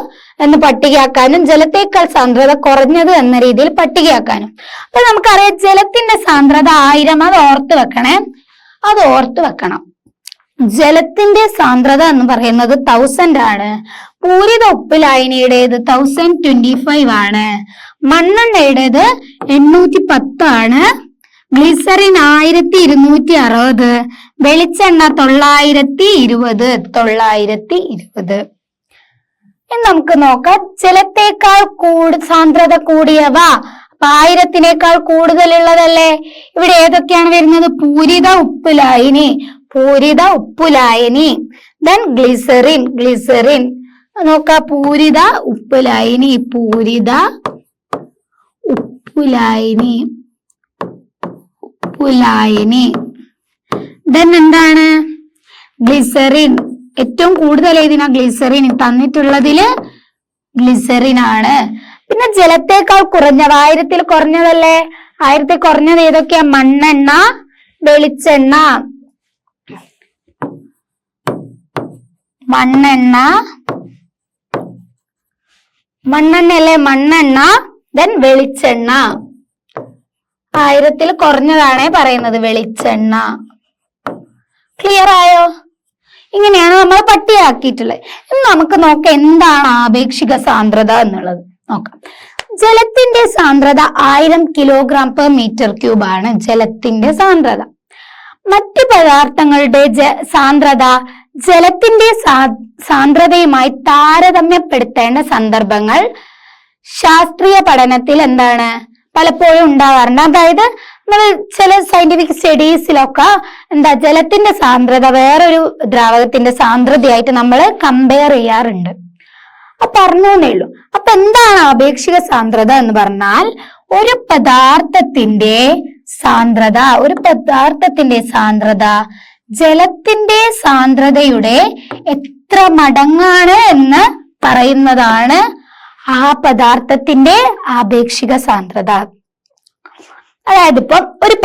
എന്ന് പട്ടികയാക്കാനും ജലത്തേക്കാൾ സാന്ദ്രത കുറഞ്ഞത് എന്ന രീതിയിൽ പട്ടികയാക്കാനും. അപ്പൊ നമുക്കറിയാം ജലത്തിന്റെ സാന്ദ്രത 1000. അത് ഓർത്ത് വെക്കണം. ജലത്തിന്റെ സാന്ദ്രത എന്ന് പറയുന്നത് 1000 ആണ്. പൂരിത ഉപ്പുലായനിയുടേത് 1025 ആണ്. മണ്ണെണ്ണയുടേത് 810 ആണ്. ഗ്ലിസറിൻ 1260, വെളിച്ചെണ്ണ 920. ഇനി നമുക്ക് നോക്കാം. ജലത്തേക്കാൾ സാന്ദ്രത കൂടിയവ 1000-നേക്കാൾ കൂടുതലുള്ളതല്ലേ? ഇവിടെ ഏതൊക്കെയാണ് വരുന്നത്? പൂരിത ഉപ്പുലായനി, ദെൻ ഗ്ലിസറിൻ. നോക്കാം. പൂരിത ഉപ്പുലായനി, ദെൻ എന്താണ്? ഗ്ലിസറിൻ. ഏറ്റവും കൂടുതൽ ഏതിനാ? ഗ്ലിസറിൻ. തന്നിട്ടുള്ളതില് ഗ്ലിസറിൻ ആണ്. പിന്നെ ജലത്തേക്കാൾ കുറഞ്ഞത്, 1000 കുറഞ്ഞതല്ലേ? 1000 കുറഞ്ഞത് ഏതൊക്കെയാ? മണ്ണെണ്ണ, വെളിച്ചെണ്ണ. മണ്ണെണ്ണ അല്ലേ? മണ്ണെണ്ണ, ദെൻ വെളിച്ചെണ്ണ. 1000 കുറഞ്ഞതാണ് പറയുന്നത് വെളിച്ചെണ്ണ. ക്ലിയർ ആയോ? ഇങ്ങനെയാണ് നമ്മൾ പട്ടികയാക്കിയിട്ടുള്ളത്. ഇനി നമുക്ക് നോക്കാം എന്താണ് ആപേക്ഷിക സാന്ദ്രത എന്നുള്ളത്. നോക്കാം. ജലത്തിന്റെ സാന്ദ്രത 1000 kg/m³ ആണ് ജലത്തിന്റെ സാന്ദ്രത. മറ്റ് പദാർത്ഥങ്ങളുടെ സാന്ദ്രത ജലത്തിന്റെ സാന്ദ്രതയുമായി താരതമ്യപ്പെടുത്തേണ്ട സന്ദർഭങ്ങൾ ശാസ്ത്രീയ പഠനത്തിൽ എന്താണ് പലപ്പോഴും ഉണ്ടാവാറുണ്ട്. അതായത് നമ്മൾ ചില സയന്റിഫിക് സ്റ്റഡീസിലൊക്കെ ജലത്തിന്റെ സാന്ദ്രത വേറൊരു ദ്രാവകത്തിന്റെ സാന്ദ്രതയായിട്ട് നമ്മൾ കമ്പയർ ചെയ്യാറുണ്ട്. പറഞ്ഞേ ഉള്ളൂ. അപ്പൊ എന്താണ് ആപേക്ഷിക സാന്ദ്രത എന്ന് പറഞ്ഞാൽ ഒരു പദാർത്ഥത്തിന്റെ സാന്ദ്രത ജലത്തിന്റെ സാന്ദ്രതയുടെ എത്ര മടങ്ങാണ് എന്ന് പറയുന്നതാണ് ആ പദാർത്ഥത്തിന്റെ ആപേക്ഷിക സാന്ദ്രത. അതായത് ഇപ്പം ഒരു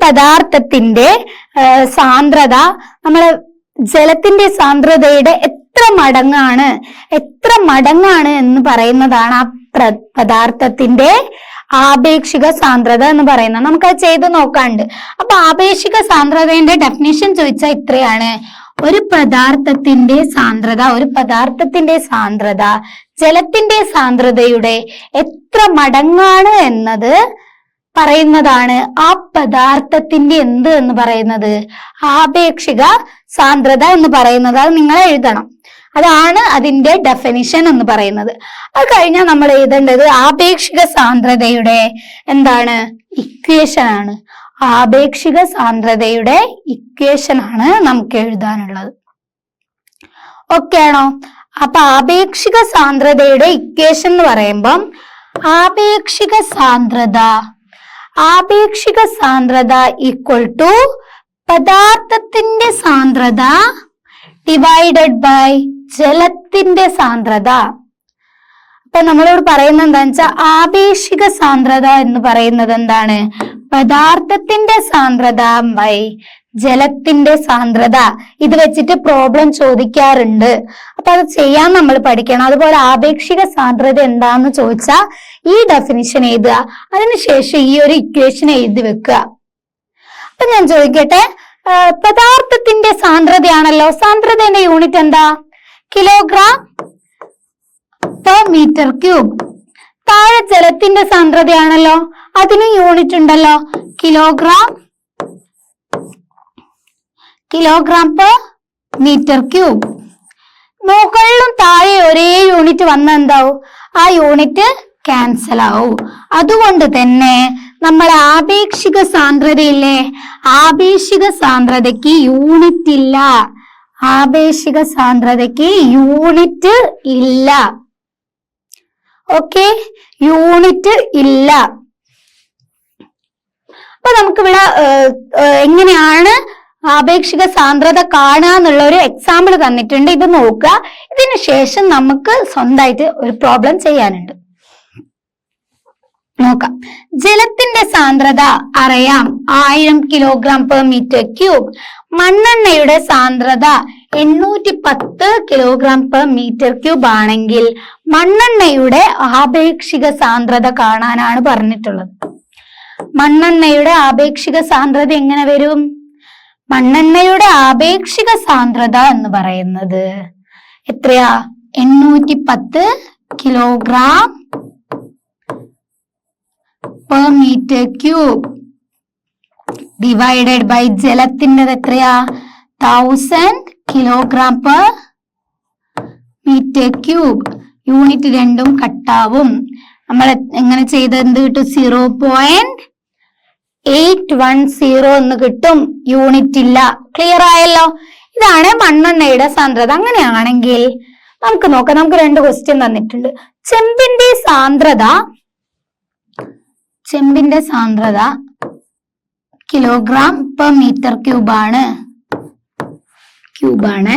പദാർത്ഥത്തിന്റെ സാന്ദ്രത നമ്മൾ ജലത്തിന്റെ സാന്ദ്രതയുടെ എത്ര മടങ്ങാണ് എന്ന് പറയുന്നതാണ് ആ പദാർത്ഥത്തിന്റെ ആപേക്ഷിക സാന്ദ്രത എന്ന് പറയുന്നത്. നമുക്കത് ചെയ്ത് നോക്കാണ്ട്. അപ്പൊ ആപേക്ഷിക സാന്ദ്രതയുടെ ഡെഫിനിഷൻ ചോദിച്ചാൽ ഇത്രയാണ്: ഒരു പദാർത്ഥത്തിന്റെ സാന്ദ്രത ജലത്തിന്റെ സാന്ദ്രതയുടെ എത്ര മടങ്ങാണ് എന്നത് പറയുന്നതാണ് ആ പദാർത്ഥത്തിന്റെ എന്ന് പറയുന്നത് ആപേക്ഷിക സാന്ദ്രത എന്ന് പറയുന്നത്. അത് നിങ്ങൾ എഴുതണം. അതാണ് അതിന്റെ ഡെഫിനിഷൻ എന്ന് പറയുന്നത്. അത് കഴിഞ്ഞാൽ നമ്മൾ എഴുതേണ്ടത് ആപേക്ഷിക സാന്ദ്രതയുടെ ഇക്വേഷൻ ആണ്. ആപേക്ഷിക സാന്ദ്രതയുടെ ഇക്വേഷൻ ആണ് നമുക്ക് എഴുതാനുള്ളത്. ഓക്കെ ആണോ? അപ്പൊ ആപേക്ഷിക സാന്ദ്രതയുടെ ഇക്വേഷൻ എന്ന് പറയുമ്പം ആപേക്ഷിക സാന്ദ്രത ഈക്വൽ ടു പദാർത്ഥത്തിന്റെ സാന്ദ്രത ഡിവൈഡഡ് ബൈ ജലത്തിന്റെ സാന്ദ്രത. അപ്പൊ നമ്മളോട് പറയുന്നത് എന്താണെന്ന് വെച്ചാൽ ആപേക്ഷിക സാന്ദ്രത എന്ന് പറയുന്നത് എന്താണ്? പദാർത്ഥത്തിന്റെ സാന്ദ്രത ബൈ ജലത്തിന്റെ സാന്ദ്രത. ഇത് വെച്ചിട്ട് പ്രോബ്ലം ചോദിക്കാറുണ്ട്. അപ്പൊ അത് ചെയ്യാൻ നമ്മൾ പഠിക്കണം. അതുപോലെ ആപേക്ഷിക സാന്ദ്രത എന്താന്ന് ചോദിച്ചാൽ ഈ ഡെഫിനിഷൻ എഴുതുക, അതിനുശേഷം ഈ ഒരു ഇക്വേഷൻ എഴുതി വെക്കുക. അപ്പൊ ഞാൻ ചോദിക്കട്ടെ, പദാർത്ഥത്തിന്റെ സാന്ദ്രതയാണല്ലോ. സാന്ദ്രതയുടെ യൂണിറ്റ് എന്താ? kg/m³. താഴെ ജലത്തിന്റെ സാന്ദ്രതയാണല്ലോ, അതിന് യൂണിറ്റ് ഉണ്ടല്ലോ, kg/m³. മുകളിലും താഴെ ഒരേ യൂണിറ്റ് വന്ന എന്താവും? ആ യൂണിറ്റ് ക്യാൻസൽ ആവും. അതുകൊണ്ട് തന്നെ നമ്മൾ ആപേക്ഷിക സാന്ദ്രതയില്ലേ, ആപേക്ഷിക സാന്ദ്രതയ്ക്ക് യൂണിറ്റ് ഇല്ല. ഓക്കെ, യൂണിറ്റ് ഇല്ല. അപ്പൊ നമുക്കിവിടെ എങ്ങനെയാണ് ആപേക്ഷിക സാന്ദ്രത കാണുക എന്നുള്ള ഒരു എക്സാമ്പിൾ തന്നിട്ടുണ്ട്. ഇത് നോക്കുക. ഇതിന് ശേഷം നമുക്ക് സ്വന്തമായിട്ട് ഒരു പ്രോബ്ലം ചെയ്യാനുണ്ട്. നോക്കാം. ജലത്തിന്റെ സാന്ദ്രത അറിയാം 1000 kg/m³. മണ്ണെണ്ണയുടെ സാന്ദ്രത 810 kg/m³ ആണെങ്കിൽ മണ്ണെണ്ണയുടെ ആപേക്ഷിക സാന്ദ്രത കാണാനാണ് പറഞ്ഞിട്ടുള്ളത്. മണ്ണെണ്ണയുടെ ആപേക്ഷിക സാന്ദ്രത എങ്ങനെ വരും? മണ്ണെണ്ണയുടെ ആപേക്ഷിക സാന്ദ്രത എന്ന് പറയുന്നത് എത്രയാ? 810 kg/m³ ഡിവൈഡഡ് ബൈ ജലത്തിന്റെ എത്രയാ? 1000 kg/m³. യൂണിറ്റ് രണ്ടും കട്ടാവും. നമ്മൾ എങ്ങനെ ചെയ്ത് എന്ത് കിട്ടും? 0.810 എന്ന് കിട്ടും. യൂണിറ്റ് ഇല്ല. ക്ലിയർ ആയല്ലോ? ഇതാണ് മണ്ണെണ്ണയുടെ സാന്ദ്രത. അങ്ങനെയാണെങ്കിൽ നമുക്ക് നോക്കാം. നമുക്ക് 2 ക്വസ്റ്റ്യൻ തന്നിട്ടുണ്ട്. ചെമ്പിന്റെ സാന്ദ്രത kg/m³ ആണ്. ക്യൂബാണ്.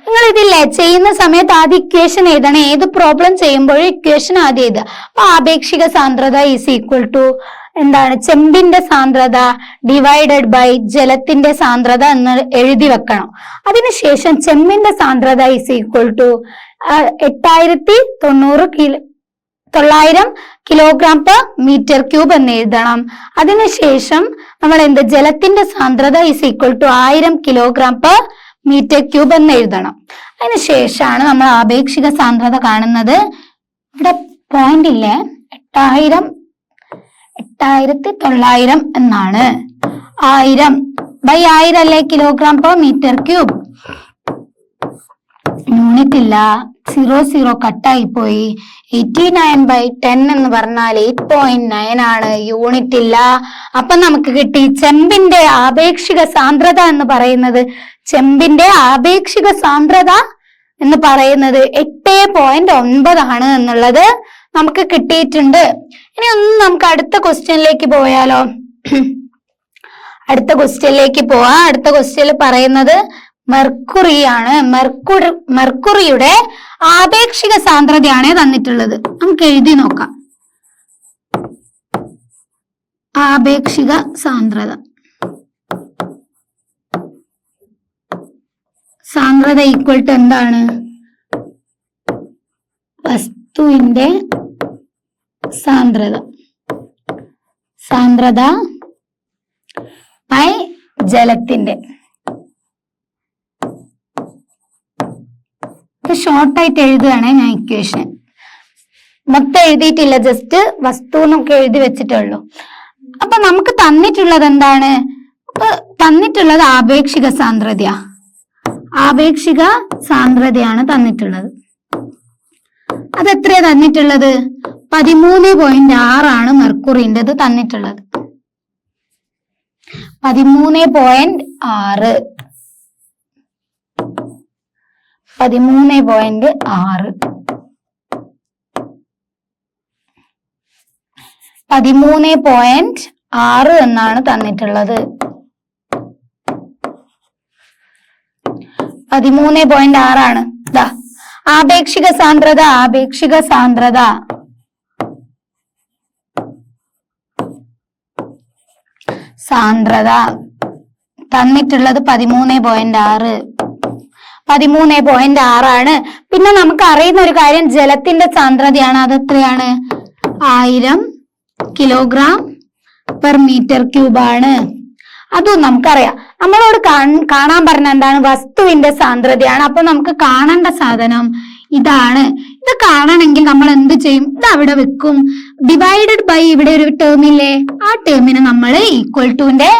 നിങ്ങൾ ഇതില്ലേ ചെയ്യുന്ന സമയത്ത് ആദ്യം ഇക്വേഷൻ എഴുതണം. ഏത് പ്രോബ്ലം ചെയ്യുമ്പോഴും ഇക്വേഷൻ ആദ്യം എഴുതുക. അപ്പൊ ആപേക്ഷിക സാന്ദ്രത ഈസ് ഈക്വൽ ടു എന്താണ്, ചെമ്പിന്റെ സാന്ദ്രത ഡിവൈഡഡ് ബൈ ജലത്തിന്റെ സാന്ദ്രത എന്ന് എഴുതി വെക്കണം. അതിനുശേഷം ചെമ്പിന്റെ സാന്ദ്രത is equal to 900 kilogram per metre cube എന്ന് എഴുതണം. അതിനുശേഷം നമ്മൾ ജലത്തിന്റെ സാന്ദ്രത is equal to 1000 kilogram per metre cube എന്ന് എഴുതണം. അതിനുശേഷമാണ് നമ്മൾ ആപേക്ഷിക സാന്ദ്രത കാണുന്നത്. ഇവിടെ പോയിന്റ് ഇല്ലേ, 8900 എന്നാണ്. 1000/1000 അല്ലേ kilogram per metre cube. Unit ഇല്ല, 00 കട്ടായി പോയി. 89/10 എന്ന് പറഞ്ഞാൽ 8.9 ആണ്. യൂണിറ്റ് ഇല്ല. അപ്പൊ നമുക്ക് കിട്ടി ചെമ്പിന്റെ ആപേക്ഷിക സാന്ദ്രത എന്ന് പറയുന്നത് 8.9 ആണ് എന്നുള്ളത് നമുക്ക് കിട്ടിയിട്ടുണ്ട്. ഇനി ഒന്ന് നമുക്ക് അടുത്ത ക്വസ്റ്റ്യനിലേക്ക് പോയാലോ? അടുത്ത ക്വസ്റ്റ്യനിൽ പറയുന്നത് മെർക്കുറിയാണ്. മെർക്കുറിയുടെ ആപേക്ഷിക സാന്ദ്രതയാണ് തന്നിട്ടുള്ളത്. നമുക്ക് എഴുതി നോക്കാം. ആപേക്ഷിക സാന്ദ്രത ഈക്വൽ ടു എന്താണ്? വസ്തുവിന്റെ സാന്ദ്രത ബൈ ജലത്തിന്റെ. ഷോർട്ടായിട്ട് എഴുതുകയാണ് ഞാൻ ഇക്വേഷൻ. മൊത്തം എഴുതിയിട്ടില്ല, ജസ്റ്റ് വസ്തു എന്നൊക്കെ എഴുതി വെച്ചിട്ടുള്ളൂ. അപ്പൊ നമുക്ക് തന്നിട്ടുള്ളത് എന്താണ്? തന്നിട്ടുള്ളത് ആപേക്ഷിക സാന്ദ്രതയാണ് തന്നിട്ടുള്ളത്. അതെത്രയാ തന്നിട്ടുള്ളത്? 13.6 ആണ് മെർക്കുറിൻ്റെത് തന്നിട്ടുള്ളത്. 13.6 13.6 എന്നാണ് തന്നിട്ടുള്ളത്. 13.6 ആണ്. ആപേക്ഷിക സാന്ദ്രത തന്നിട്ടുള്ളത് 13.6 ആണ്. പിന്നെ നമുക്ക് അറിയുന്ന ഒരു കാര്യം ജലത്തിന്റെ സാന്ദ്രതയാണ്. അതെത്രയാണ്? 1000 കിലോഗ്രാം പെർ മീറ്റർ ക്യൂബ് ആണ്. അതും നമുക്കറിയാം. നമ്മളോട് കാണാൻ പറഞ്ഞ എന്താണ്? വസ്തുവിന്റെ സാന്ദ്രതയാണ്. അപ്പൊ നമുക്ക് കാണേണ്ട സാധനം ഇതാണ്. ഇത് കാണണമെങ്കിൽ നമ്മൾ എന്ത് ചെയ്യും? ഇത് അവിടെ വെക്കും. ഡിവൈഡഡ് ബൈ ഇവിടെ ഒരു ടേം ഇല്ലേ, ആ ടേമിന് നമ്മൾ ഈക്വൽ ടുവിന്റെ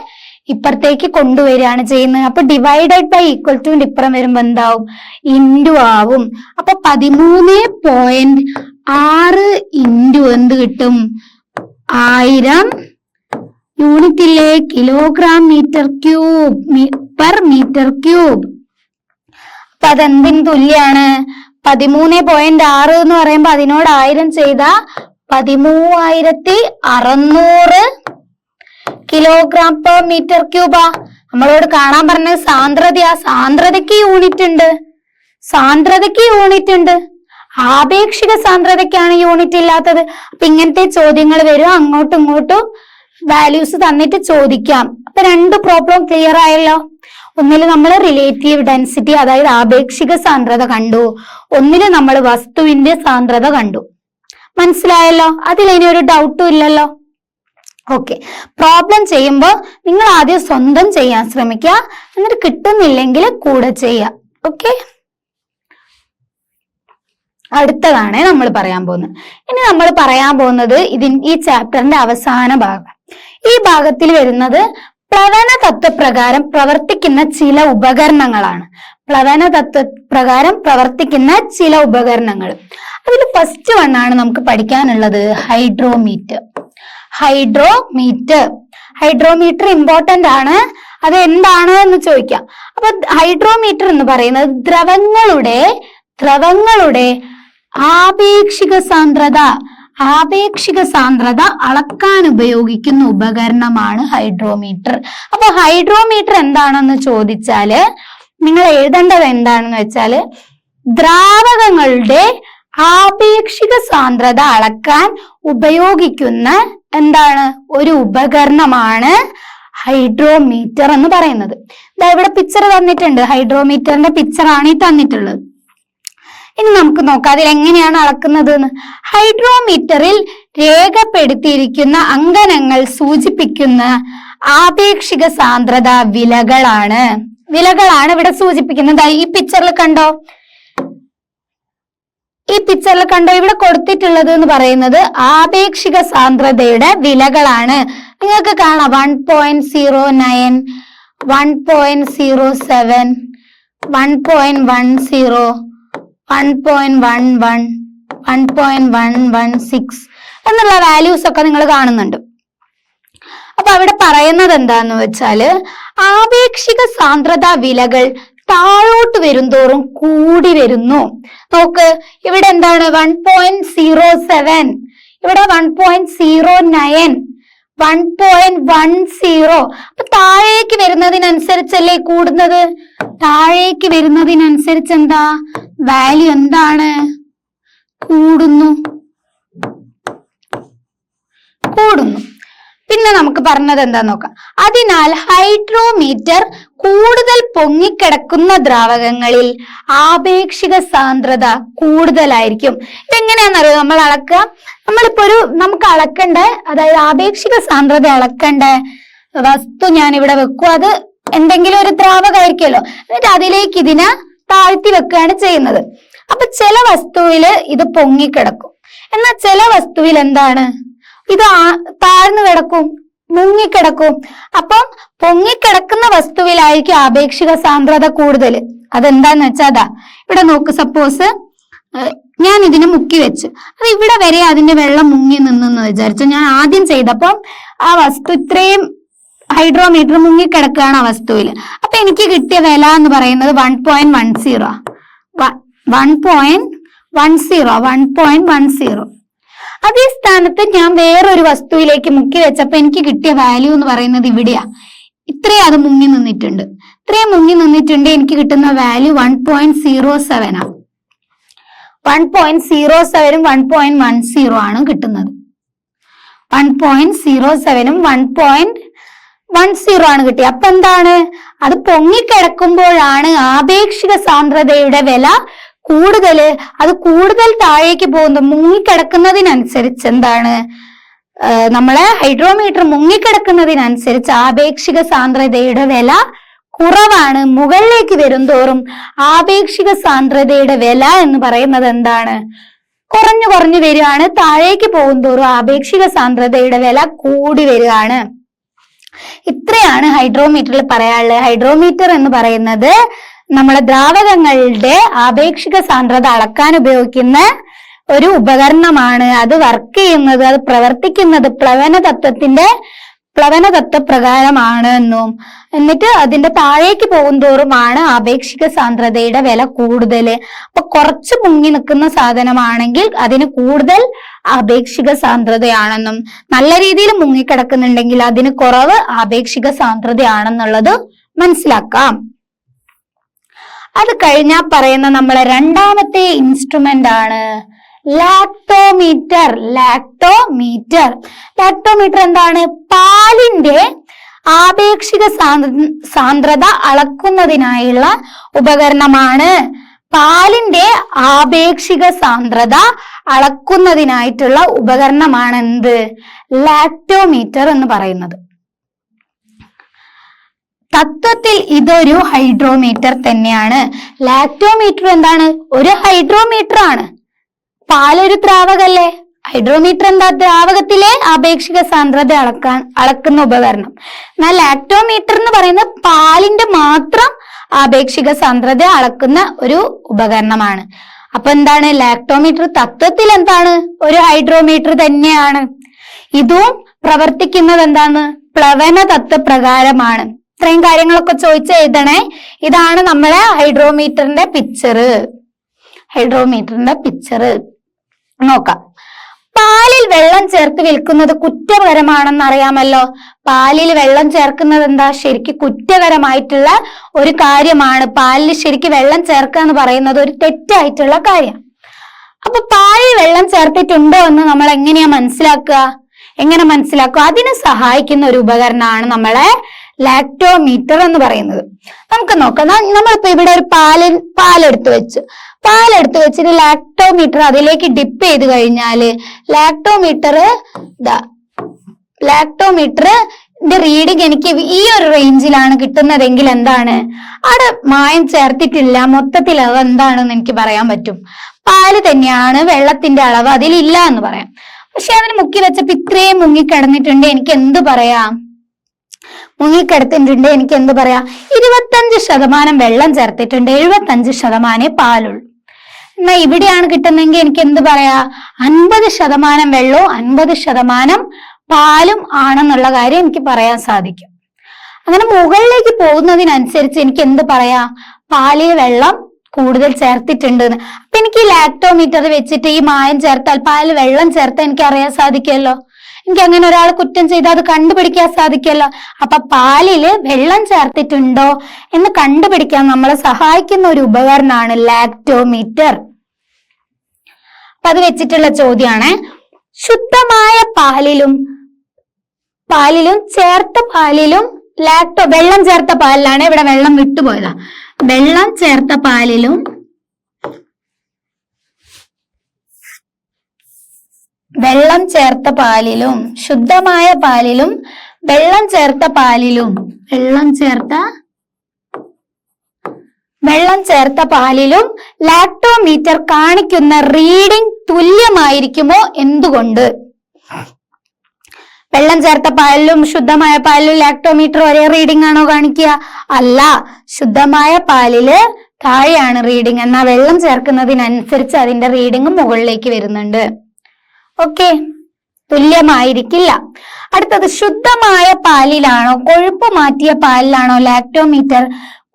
ഇപ്പുറത്തേക്ക് കൊണ്ടുവരികയാണ് ചെയ്യുന്നത്. അപ്പൊ ഡിവൈഡഡ് ബൈ ഈക്വൽ ടുവിന്റെ ഇപ്പുറം വരുമ്പോ എന്താവും? ഇൻഡു ആവും. അപ്പൊ 13.6 ഇൻഡു എന്ത് കിട്ടും? 1000 യൂണിറ്റ് ഇല്ലേ, കിലോഗ്രാം പെർ മീറ്റർ ക്യൂബ്. അപ്പൊ അതെന്തിന് തുല്യാണ്? 13.6 എന്ന് പറയുമ്പോ അതിനോട് 1000 ചെയ്ത 13,600 കിലോഗ്രാം പെർ മീറ്റർ ക്യൂബാ. നമ്മളോട് കാണാൻ പറഞ്ഞത് സാന്ദ്രതയാ. സാന്ദ്രതയ്ക്ക് യൂണിറ്റ് ഉണ്ട്. ആപേക്ഷിക സാന്ദ്രതയ്ക്കാണ് യൂണിറ്റ് ഇല്ലാത്തത്. അപ്പൊ ഇങ്ങനത്തെ ചോദ്യങ്ങൾ വരും. അങ്ങോട്ടും ഇങ്ങോട്ടും വാല്യൂസ് തന്നിട്ട് ചോദിക്കാം. അപ്പൊ 2 പ്രോബ്ലം ക്ലിയർ ആയല്ലോ. ഒന്നിൽ നമ്മൾ റിലേറ്റീവ് ഡെൻസിറ്റി, അതായത് ആപേക്ഷിക സാന്ദ്രത കണ്ടു. ഒന്നിൽ നമ്മൾ വസ്തുവിന്റെ സാന്ദ്രത കണ്ടു. മനസ്സിലായല്ലോ? അതിൽ ഇനി ഒരു ഡൗട്ടും ഇല്ലല്ലോ. ഓക്കെ, പ്രോബ്ലം ചെയ്യുമ്പോൾ നിങ്ങൾ ആദ്യം സ്വന്തം ചെയ്യാൻ ശ്രമിക്കുക. എന്നിട്ട് കിട്ടുന്നില്ലെങ്കിൽ കൂടെ ചെയ്യാം. ഓക്കെ, അടുത്തതാണ് നമ്മൾ പറയാൻ പോകുന്നത്. ഇനി നമ്മൾ പറയാൻ പോകുന്നത് ഈ ചാപ്റ്ററിന്റെ അവസാന ഭാഗം. ഈ ഭാഗത്തിൽ വരുന്നത് പ്ലവന തത്വപ്രകാരം പ്രവർത്തിക്കുന്ന ചില ഉപകരണങ്ങളാണ്. അതിൽ ഫസ്റ്റ് വണ്ണാണ് നമുക്ക് പഠിക്കാനുള്ളത്, ഹൈഡ്രോമീറ്റർ ഇമ്പോർട്ടന്റ് ആണ്. അത് എന്താണ് എന്ന് ചോദിക്കാം. അപ്പൊ ഹൈഡ്രോമീറ്റർ എന്ന് പറയുന്നത് ദ്രവങ്ങളുടെ ആപേക്ഷിക സാന്ദ്രത അളക്കാൻ ഉപയോഗിക്കുന്ന ഉപകരണമാണ് ഹൈഡ്രോമീറ്റർ. അപ്പൊ ഹൈഡ്രോമീറ്റർ എന്താണെന്ന് ചോദിച്ചാല് നിങ്ങൾ എഴുതേണ്ടത് എന്താണെന്ന് വെച്ചാല് ദ്രാവകങ്ങളുടെ ആപേക്ഷിക സാന്ദ്രത അളക്കാൻ ഉപയോഗിക്കുന്ന എന്താണ് ഒരു ഉപകരണമാണ് ഹൈഡ്രോമീറ്റർ എന്ന് പറയുന്നത്. ഇവിടെ പിക്ചർ തന്നിട്ടുണ്ട്, ഹൈഡ്രോമീറ്ററിന്റെ പിക്ചറാണ് ഈ തന്നിട്ടുള്ളത്. ഇനി നമുക്ക് നോക്കാം അതിൽ എങ്ങനെയാണ് അളക്കുന്നത് എന്ന്. ഹൈഡ്രോമീറ്ററിൽ രേഖപ്പെടുത്തിയിരിക്കുന്ന അങ്കനങ്ങൾ സൂചിപ്പിക്കുന്ന ആപേക്ഷിക സാന്ദ്രത വിലകളാണ് ഇവിടെ സൂചിപ്പിക്കുന്നത്. ഈ പിക്ചറിൽ കണ്ടോ, ഇവിടെ കൊടുത്തിട്ടുള്ളത് എന്ന് പറയുന്നത് ആപേക്ഷിക സാന്ദ്രതയുടെ വിലകളാണ്. നിങ്ങൾക്ക് കാണാം 1.09, 1.07, 1.10, 1.11, 1.116 എന്നുള്ള വാല്യൂസ് ഒക്കെ നിങ്ങൾ കാണുന്നുണ്ട്. അപ്പൊ അവിടെ പറയുന്നത് എന്താന്ന് വെച്ചാല് ആപേക്ഷിക സാന്ദ്രതാ വിലകൾ താഴോട്ട് വരുംതോറും കൂടി വരുന്നു. നോക്ക്, ഇവിടെ എന്താണ് 1.07, ഇവിടെ 1.09, 1.10. അപ്പൊ താഴേക്ക് വരുന്നതിനനുസരിച്ചല്ലേ കൂടുന്നത്. താഴേക്ക് വരുന്നതിനനുസരിച്ച് എന്താ വാല്യൂ എന്താണ്, കൂടുന്നു. പിന്നെ നമുക്ക് പറഞ്ഞത് എന്താ നോക്കാം. അതിനാൽ ഹൈഡ്രോമീറ്റർ കൂടുതൽ പൊങ്ങിക്കിടക്കുന്ന ദ്രാവകങ്ങളിൽ ആപേക്ഷിക സാന്ദ്രത കൂടുതലായിരിക്കും. ഇതെങ്ങനെയാണെന്നറിയോ നമ്മൾ അളക്കുക? നമുക്ക് അളക്കണ്ട, അതായത് ആപേക്ഷിക സാന്ദ്രത അളക്കണ്ട വസ്തു ഞാൻ ഇവിടെ വെക്കും. അത് എന്തെങ്കിലും ഒരു ദ്രാവകമായിരിക്കുമല്ലോ, എന്നിട്ട് അതിലേക്ക് ഇതിനെ താഴ്ത്തി വെക്കുകയാണ് ചെയ്യുന്നത്. അപ്പൊ ചില വസ്തുവില് ഇത് പൊങ്ങിക്കിടക്കും, എന്നാൽ ചില വസ്തുവിൽ എന്താണ് ഇത് താഴ്ന്നു കിടക്കും, മുങ്ങിക്കിടക്കും. അപ്പം പൊങ്ങിക്കിടക്കുന്ന വസ്തുവിലായിരിക്കും ആപേക്ഷിക സാന്ദ്രത കൂടുതൽ. അതെന്താന്ന് വെച്ചാൽ ഇവിടെ നോക്ക്, സപ്പോസ് ഞാൻ ഇതിനെ മുക്കി വെച്ചു, അത് ഇവിടെ വരെ അതിന്റെ വെള്ളം മുങ്ങി നിന്നെന്ന് വിചാരിച്ചു. ഞാൻ ആദ്യം ചെയ്തപ്പം ആ വസ്തു ഇത്രയും ഹൈഡ്രോമീറ്റർ മുങ്ങിക്കിടക്കുകയാണ് ആ വസ്തുവിൽ. അപ്പൊ എനിക്ക് കിട്ടിയ വില എന്ന് പറയുന്നത് 1.10. അതേ സ്ഥാനത്ത് ഞാൻ വേറൊരു വസ്തുവിലേക്ക് മുക്കി വെച്ചപ്പോ എനിക്ക് കിട്ടിയ വാല്യൂ എന്ന് പറയുന്നത് ഇവിടെയാ. ഇത്രയും അത് മുങ്ങി നിന്നിട്ടുണ്ട്. എനിക്ക് കിട്ടുന്ന വാല്യൂ 1.07 ആണ്. 1.07 ഉം 1.10 ആണ് കിട്ടുന്നത്. 1.07 ഉം 1.10 ആണ് കിട്ടിയത്. അപ്പൊ എന്താണ്, അത് പൊങ്ങിക്കിടക്കുമ്പോഴാണ് ആപേക്ഷിക സാന്ദ്രതയുടെ വില കൂടുതല്. അത് കൂടുതൽ താഴേക്ക് പോകുന്നു, മുങ്ങിക്കിടക്കുന്നതിനനുസരിച്ച് എന്താണ്, നമ്മളെ ഹൈഡ്രോമീറ്റർ മുങ്ങിക്കിടക്കുന്നതിനനുസരിച്ച് ആപേക്ഷിക സാന്ദ്രതയുടെ വില കുറവാണ്. മുകളിലേക്ക് വരുംതോറും ആപേക്ഷിക സാന്ദ്രതയുടെ വില എന്ന് പറയുന്നത് എന്താണ്, കുറഞ്ഞു വരികയാണ്. താഴേക്ക് പോകുന്തോറും ആപേക്ഷിക സാന്ദ്രതയുടെ വില കൂടി വരികയാണ്. ഇത്രയാണ് ഹൈഡ്രോമീറ്ററിൽ പറയാനുള്ളത്. ഹൈഡ്രോമീറ്റർ എന്ന് പറയുന്നത് നമ്മളെ ദ്രാവകങ്ങളുടെ ആപേക്ഷിക സാന്ദ്രത അളക്കാൻ ഉപയോഗിക്കുന്ന ഒരു ഉപകരണമാണ്. അത് വർക്ക് ചെയ്യുന്നത്, അത് പ്രവർത്തിക്കുന്നത് പ്ലവന തത്വപ്രകാരമാണ് എന്നും, എന്നിട്ട് അതിന്റെ താഴേക്ക് പോകുന്തോറുമാണ് ആപേക്ഷിക സാന്ദ്രതയുടെ വില കൂടുതൽ. അപ്പൊ കുറച്ച് മുങ്ങി നിൽക്കുന്ന സാധനമാണെങ്കിൽ അതിന് കൂടുതൽ ആപേക്ഷിക സാന്ദ്രതയാണെന്നും, നല്ല രീതിയിൽ മുങ്ങിക്കിടക്കുന്നുണ്ടെങ്കിൽ അതിന് കുറവ് ആപേക്ഷിക സാന്ദ്രതയാണെന്നുള്ളത് മനസ്സിലാക്കാം. അത് കഴിഞ്ഞാൽ പറയുന്ന നമ്മളെ രണ്ടാമത്തെ ഇൻസ്ട്രുമെന്റ് ആണ് ലാക്ടോമീറ്റർ. ലാക്ടോമീറ്റർ എന്താണ്, പാലിന്റെ ആപേക്ഷിക സാന്ദ്രത അളക്കുന്നതിനായുള്ള ഉപകരണമാണ്. പാലിന്റെ ആപേക്ഷിക സാന്ദ്രത അളക്കുന്നതിനായിട്ടുള്ള ഉപകരണമാണ് എന്ത്, ലാക്ടോമീറ്റർ എന്ന് പറയുന്നത്. തത്വത്തിൽ ഇതൊരു ഹൈഡ്രോമീറ്റർ തന്നെയാണ്. ലാക്ടോമീറ്റർ എന്താണ്, ഒരു ഹൈഡ്രോമീറ്റർ ആണ്. പാലൊരു ദ്രാവകല്ലേ, ഹൈഡ്രോമീറ്റർ എന്താ, ദ്രാവകത്തിലെ ആപേക്ഷിക സാന്ദ്രത അളക്കുന്ന ഉപകരണം. എന്നാൽ ലാക്ടോമീറ്റർ എന്ന് പറയുന്നത് പാലിന്റെ മാത്രം ആപേക്ഷിക സാന്ദ്രത അളക്കുന്ന ഒരു ഉപകരണമാണ്. അപ്പൊ എന്താണ്, ലാക്ടോമീറ്റർ തത്വത്തിൽ എന്താണ്, ഒരു ഹൈഡ്രോമീറ്റർ തന്നെയാണ്. ഇതും പ്രവർത്തിക്കുന്നത് എന്താണ്, പ്ലവന തത്വപ്രകാരമാണ്. ഇത്രയും കാര്യങ്ങളൊക്കെ ചോദിച്ച് എഴുതണേ. ഇതാണ് നമ്മളെ ഹൈഡ്രോമീറ്ററിന്റെ പിക്ചർ നോക്കാം. പാലിൽ വെള്ളം ചേർത്ത് വിൽക്കുന്നത് കുറ്റകരമാണെന്ന് അറിയാമല്ലോ. പാലിൽ വെള്ളം ചേർക്കുന്നത് എന്താ? ശരിക്കും കുറ്റകരമായിട്ടുള്ള ഒരു കാര്യമാണ്. പാലിൽ ശരിക്കും വെള്ളം ചേർക്കുക എന്ന് പറയുന്നത് ഒരു തെറ്റായിട്ടുള്ള കാര്യം. അപ്പൊ പാലിൽ വെള്ളം ചേർത്തിട്ടുണ്ടോ എന്ന് നമ്മൾ എങ്ങനെയാ മനസ്സിലാക്കുക? എങ്ങനെ മനസ്സിലാക്കുക? അതിന് സഹായിക്കുന്ന ഒരു ഉപകരണമാണ് നമ്മളെ ലാക്ടോമീറ്റർ എന്ന് പറയുന്നത്. നമുക്ക് നോക്കാം. നമ്മളിപ്പോ ഇവിടെ ഒരു പാലെടുത്ത് വെച്ചിട്ട് ലാക്ടോമീറ്റർ അതിലേക്ക് ഡിപ്പ് ചെയ്ത് കഴിഞ്ഞാല് ലാക്ടോമീറ്ററിന്റെ റീഡിങ് എനിക്ക് ഈ ഒരു റേഞ്ചിലാണ് കിട്ടുന്നതെങ്കിൽ എന്താണ്? അവിടെ മായം ചേർത്തിട്ടില്ല, മൊത്തത്തിൽ അളവ് എന്താണെന്ന് എനിക്ക് പറയാൻ പറ്റും. പാല് തന്നെയാണ്, വെള്ളത്തിന്റെ അളവ് അതിലില്ല എന്ന് പറയാം. പക്ഷെ അതിന് മുക്കി വെച്ചപ്പോ ഇത്രയും മുങ്ങിക്കിടന്നിട്ടുണ്ട്, എനിക്ക് എന്ത് പറയാം? 25% വെള്ളം ചേർത്തിട്ടുണ്ട്, 75% പാലുള്ളൂ. എന്നാ ഇവിടെയാണ് കിട്ടുന്നെങ്കിൽ എനിക്ക് എന്ത് പറയാ? 50% വെള്ളവും 50% പാലും ആണെന്നുള്ള കാര്യം എനിക്ക് പറയാൻ സാധിക്കും. അങ്ങനെ മുകളിലേക്ക് പോകുന്നതിനനുസരിച്ച് എനിക്ക് എന്ത് പറയാം? പാലിൽ വെള്ളം കൂടുതൽ ചേർത്തിട്ടുണ്ട്. അപ്പൊ എനിക്ക് ഈ ലാക്ടോമീറ്റർ വെച്ചിട്ട് ഈ മായം ചേർത്താൽ, പാലിൽ വെള്ളം ചേർത്താൽ എനിക്ക് അറിയാൻ സാധിക്കുമല്ലോ. എനിക്ക് അങ്ങനെ ഒരാൾ കുറ്റം ചെയ്താൽ അത് കണ്ടുപിടിക്കാൻ സാധിക്കുമല്ലോ. അപ്പൊ പാലില് വെള്ളം ചേർത്തിട്ടുണ്ടോ എന്ന് കണ്ടുപിടിക്കാൻ നമ്മളെ സഹായിക്കുന്ന ഒരു ഉപകരണമാണ് ലാക്ടോമീറ്റർ. അപ്പൊ അത് വെച്ചിട്ടുള്ള ചോദ്യമാണ്. ശുദ്ധമായ പാലിലും ചേർത്ത പാലിലും വെള്ളം ചേർത്ത പാലിലാണ്, ഇവിടെ വെള്ളം വിട്ടുപോയതാ. വെള്ളം ചേർത്ത പാലിലും ശുദ്ധമായ പാലിലും വെള്ളം ചേർത്ത പാലിലും ലാക്ടോമീറ്റർ കാണിക്കുന്ന റീഡിംഗ് തുല്യമായിരിക്കുമോ? എന്തുകൊണ്ട്? വെള്ളം ചേർത്ത പാലിലും ശുദ്ധമായ പാലിലും ലാക്ടോമീറ്റർ ഒരേ റീഡിംഗ് ആണോ കാണിക്കുക? അല്ല, ശുദ്ധമായ പാലില് താഴെയാണ് റീഡിംഗ്, എന്നാൽ വെള്ളം ചേർക്കുന്നതിനനുസരിച്ച് അതിന്റെ റീഡിംഗ് മുകളിലേക്ക് വരുന്നുണ്ട്. ഓക്കെ, തുല്യമായിരിക്കില്ല. അടുത്തത്, ശുദ്ധമായ പാലിലാണോ കൊഴുപ്പ് മാറ്റിയ പാലിലാണോ ലാക്ടോമീറ്റർ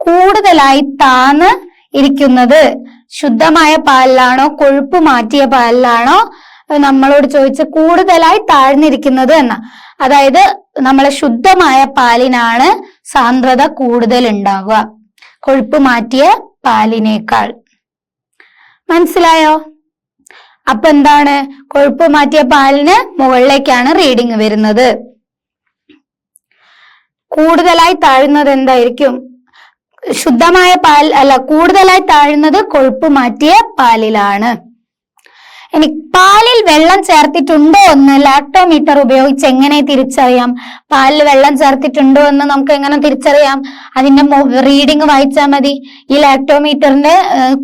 കൂടുതലായി താന്ന് ഇരിക്കുന്നത്? ശുദ്ധമായ പാലിലാണോ കൊഴുപ്പ് മാറ്റിയ പാലിലാണോ നമ്മളോട് ചോദിച്ച കൂടുതലായി താഴ്ന്നിരിക്കുന്നത് എന്ന? അതായത് നമ്മളെ ശുദ്ധമായ പാലിനാണ് സാന്ദ്രത കൂടുതൽ ഉണ്ടാവുക കൊഴുപ്പ് മാറ്റിയ പാലിനേക്കാൾ. മനസ്സിലായോ? അപ്പൊ എന്താണ്? കൊഴുപ്പ് മാറ്റിയ പാലിന് മുകളിലേക്കാണ് റീഡിംഗ് വരുന്നത്. കൂടുതലായി താഴുന്നത് എന്തായിരിക്കും? ശുദ്ധമായ പാൽ അല്ല, കൂടുതലായി താഴുന്നത് കൊഴുപ്പ് മാറ്റിയ പാലിലാണ്. ഇനി പാലിൽ വെള്ളം ചേർത്തിട്ടുണ്ടോ എന്ന് ലാക്ടോമീറ്റർ ഉപയോഗിച്ച് എങ്ങനെ തിരിച്ചറിയാം? പാലിൽ വെള്ളം ചേർത്തിട്ടുണ്ടോ എന്ന് നമുക്ക് എങ്ങനെ തിരിച്ചറിയാം? അതിന്റെ റീഡിംഗ് വായിച്ചാൽ മതി. ഈ ലാക്ടോമീറ്ററിന്റെ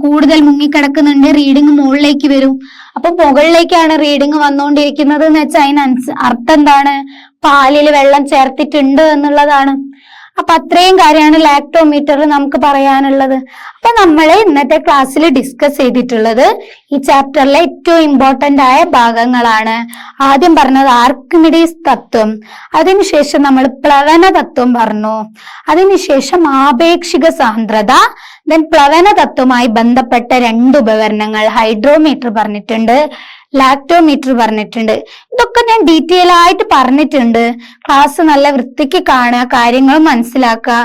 കൂടുതൽ മുങ്ങിക്കിടക്കുന്നുണ്ട്, റീഡിംഗ് മുകളിലേക്ക് വരും. അപ്പൊ മുകളിലേക്കാണ് റീഡിംഗ് വന്നുകൊണ്ടിരിക്കുന്നത് എന്ന് വെച്ചാൽ അതിന് അർത്ഥം എന്താണ്? പാലിൽ വെള്ളം ചേർത്തിട്ടുണ്ട് എന്നുള്ളതാണ്. അപ്പൊ അത്രയും കാര്യമാണ് ലാക്ടോമീറ്റർ നമുക്ക് പറയാനുള്ളത്. അപ്പൊ നമ്മൾ ഇന്നത്തെ ക്ലാസ്സിൽ ഡിസ്കസ് ചെയ്തിട്ടുള്ളത് ഈ ചാപ്റ്ററിലെ ഏറ്റവും ഇമ്പോർട്ടന്റ് ആയ ഭാഗങ്ങളാണ്. ആദ്യം പറഞ്ഞത് ആർക്കിമിഡീസ് തത്വം, അതിനുശേഷം നമ്മൾ പ്ലവന തത്വം പറഞ്ഞു, അതിനുശേഷം ആപേക്ഷിക സാന്ദ്രത, ദെൻ പ്ലവന തത്വമായി ബന്ധപ്പെട്ട 2 ഉപകരണങ്ങൾ ഹൈഡ്രോമീറ്റർ പറഞ്ഞിട്ടുണ്ട്, ലാക്ടോമീറ്റർ പറഞ്ഞിട്ടുണ്ട്. ഇതൊക്കെ ഞാൻ ഡീറ്റെയിൽ ആയിട്ട് പറഞ്ഞിട്ടുണ്ട്. ക്ലാസ് നല്ല വൃത്തിക്ക് കാണുക, കാര്യങ്ങൾ മനസ്സിലാക്കുക,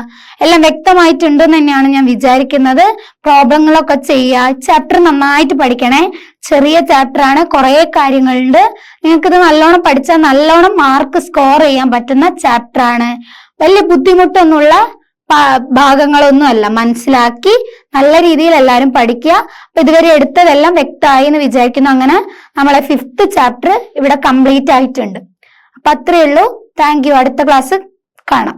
എല്ലാം വ്യക്തമായിട്ടുണ്ടെന്ന് തന്നെയാണ് ഞാൻ വിചാരിക്കുന്നത്. പ്രോബ്ലങ്ങളൊക്കെ ചെയ്യുക. ചാപ്റ്റർ നന്നായിട്ട് പഠിക്കണേ. ചെറിയ ചാപ്റ്റർ ആണ്, കുറെ കാര്യങ്ങളുണ്ട്. നിങ്ങൾക്കിത് നല്ലോണം പഠിച്ചാൽ നല്ലോണം മാർക്ക് സ്കോർ ചെയ്യാൻ പറ്റുന്ന ചാപ്റ്റർ ആണ്. വലിയ ബുദ്ധിമുട്ടൊന്നുമുള്ള ഭാഗങ്ങളൊന്നും അല്ല. മനസ്സിലാക്കി നല്ല രീതിയിൽ എല്ലാവരും പഠിക്കുക. അപ്പൊ ഇതുവരെ എടുത്തതെല്ലാം വ്യക്തമായി എന്ന് വിചാരിക്കുന്നു. അങ്ങനെ നമ്മളെ 5th ചാപ്റ്റർ ഇവിടെ കംപ്ലീറ്റ് ആയിട്ടുണ്ട്. അപ്പൊ അത്രയേ ഉള്ളൂ. Thank you. അടുത്ത ക്ലാസ് കാണാം.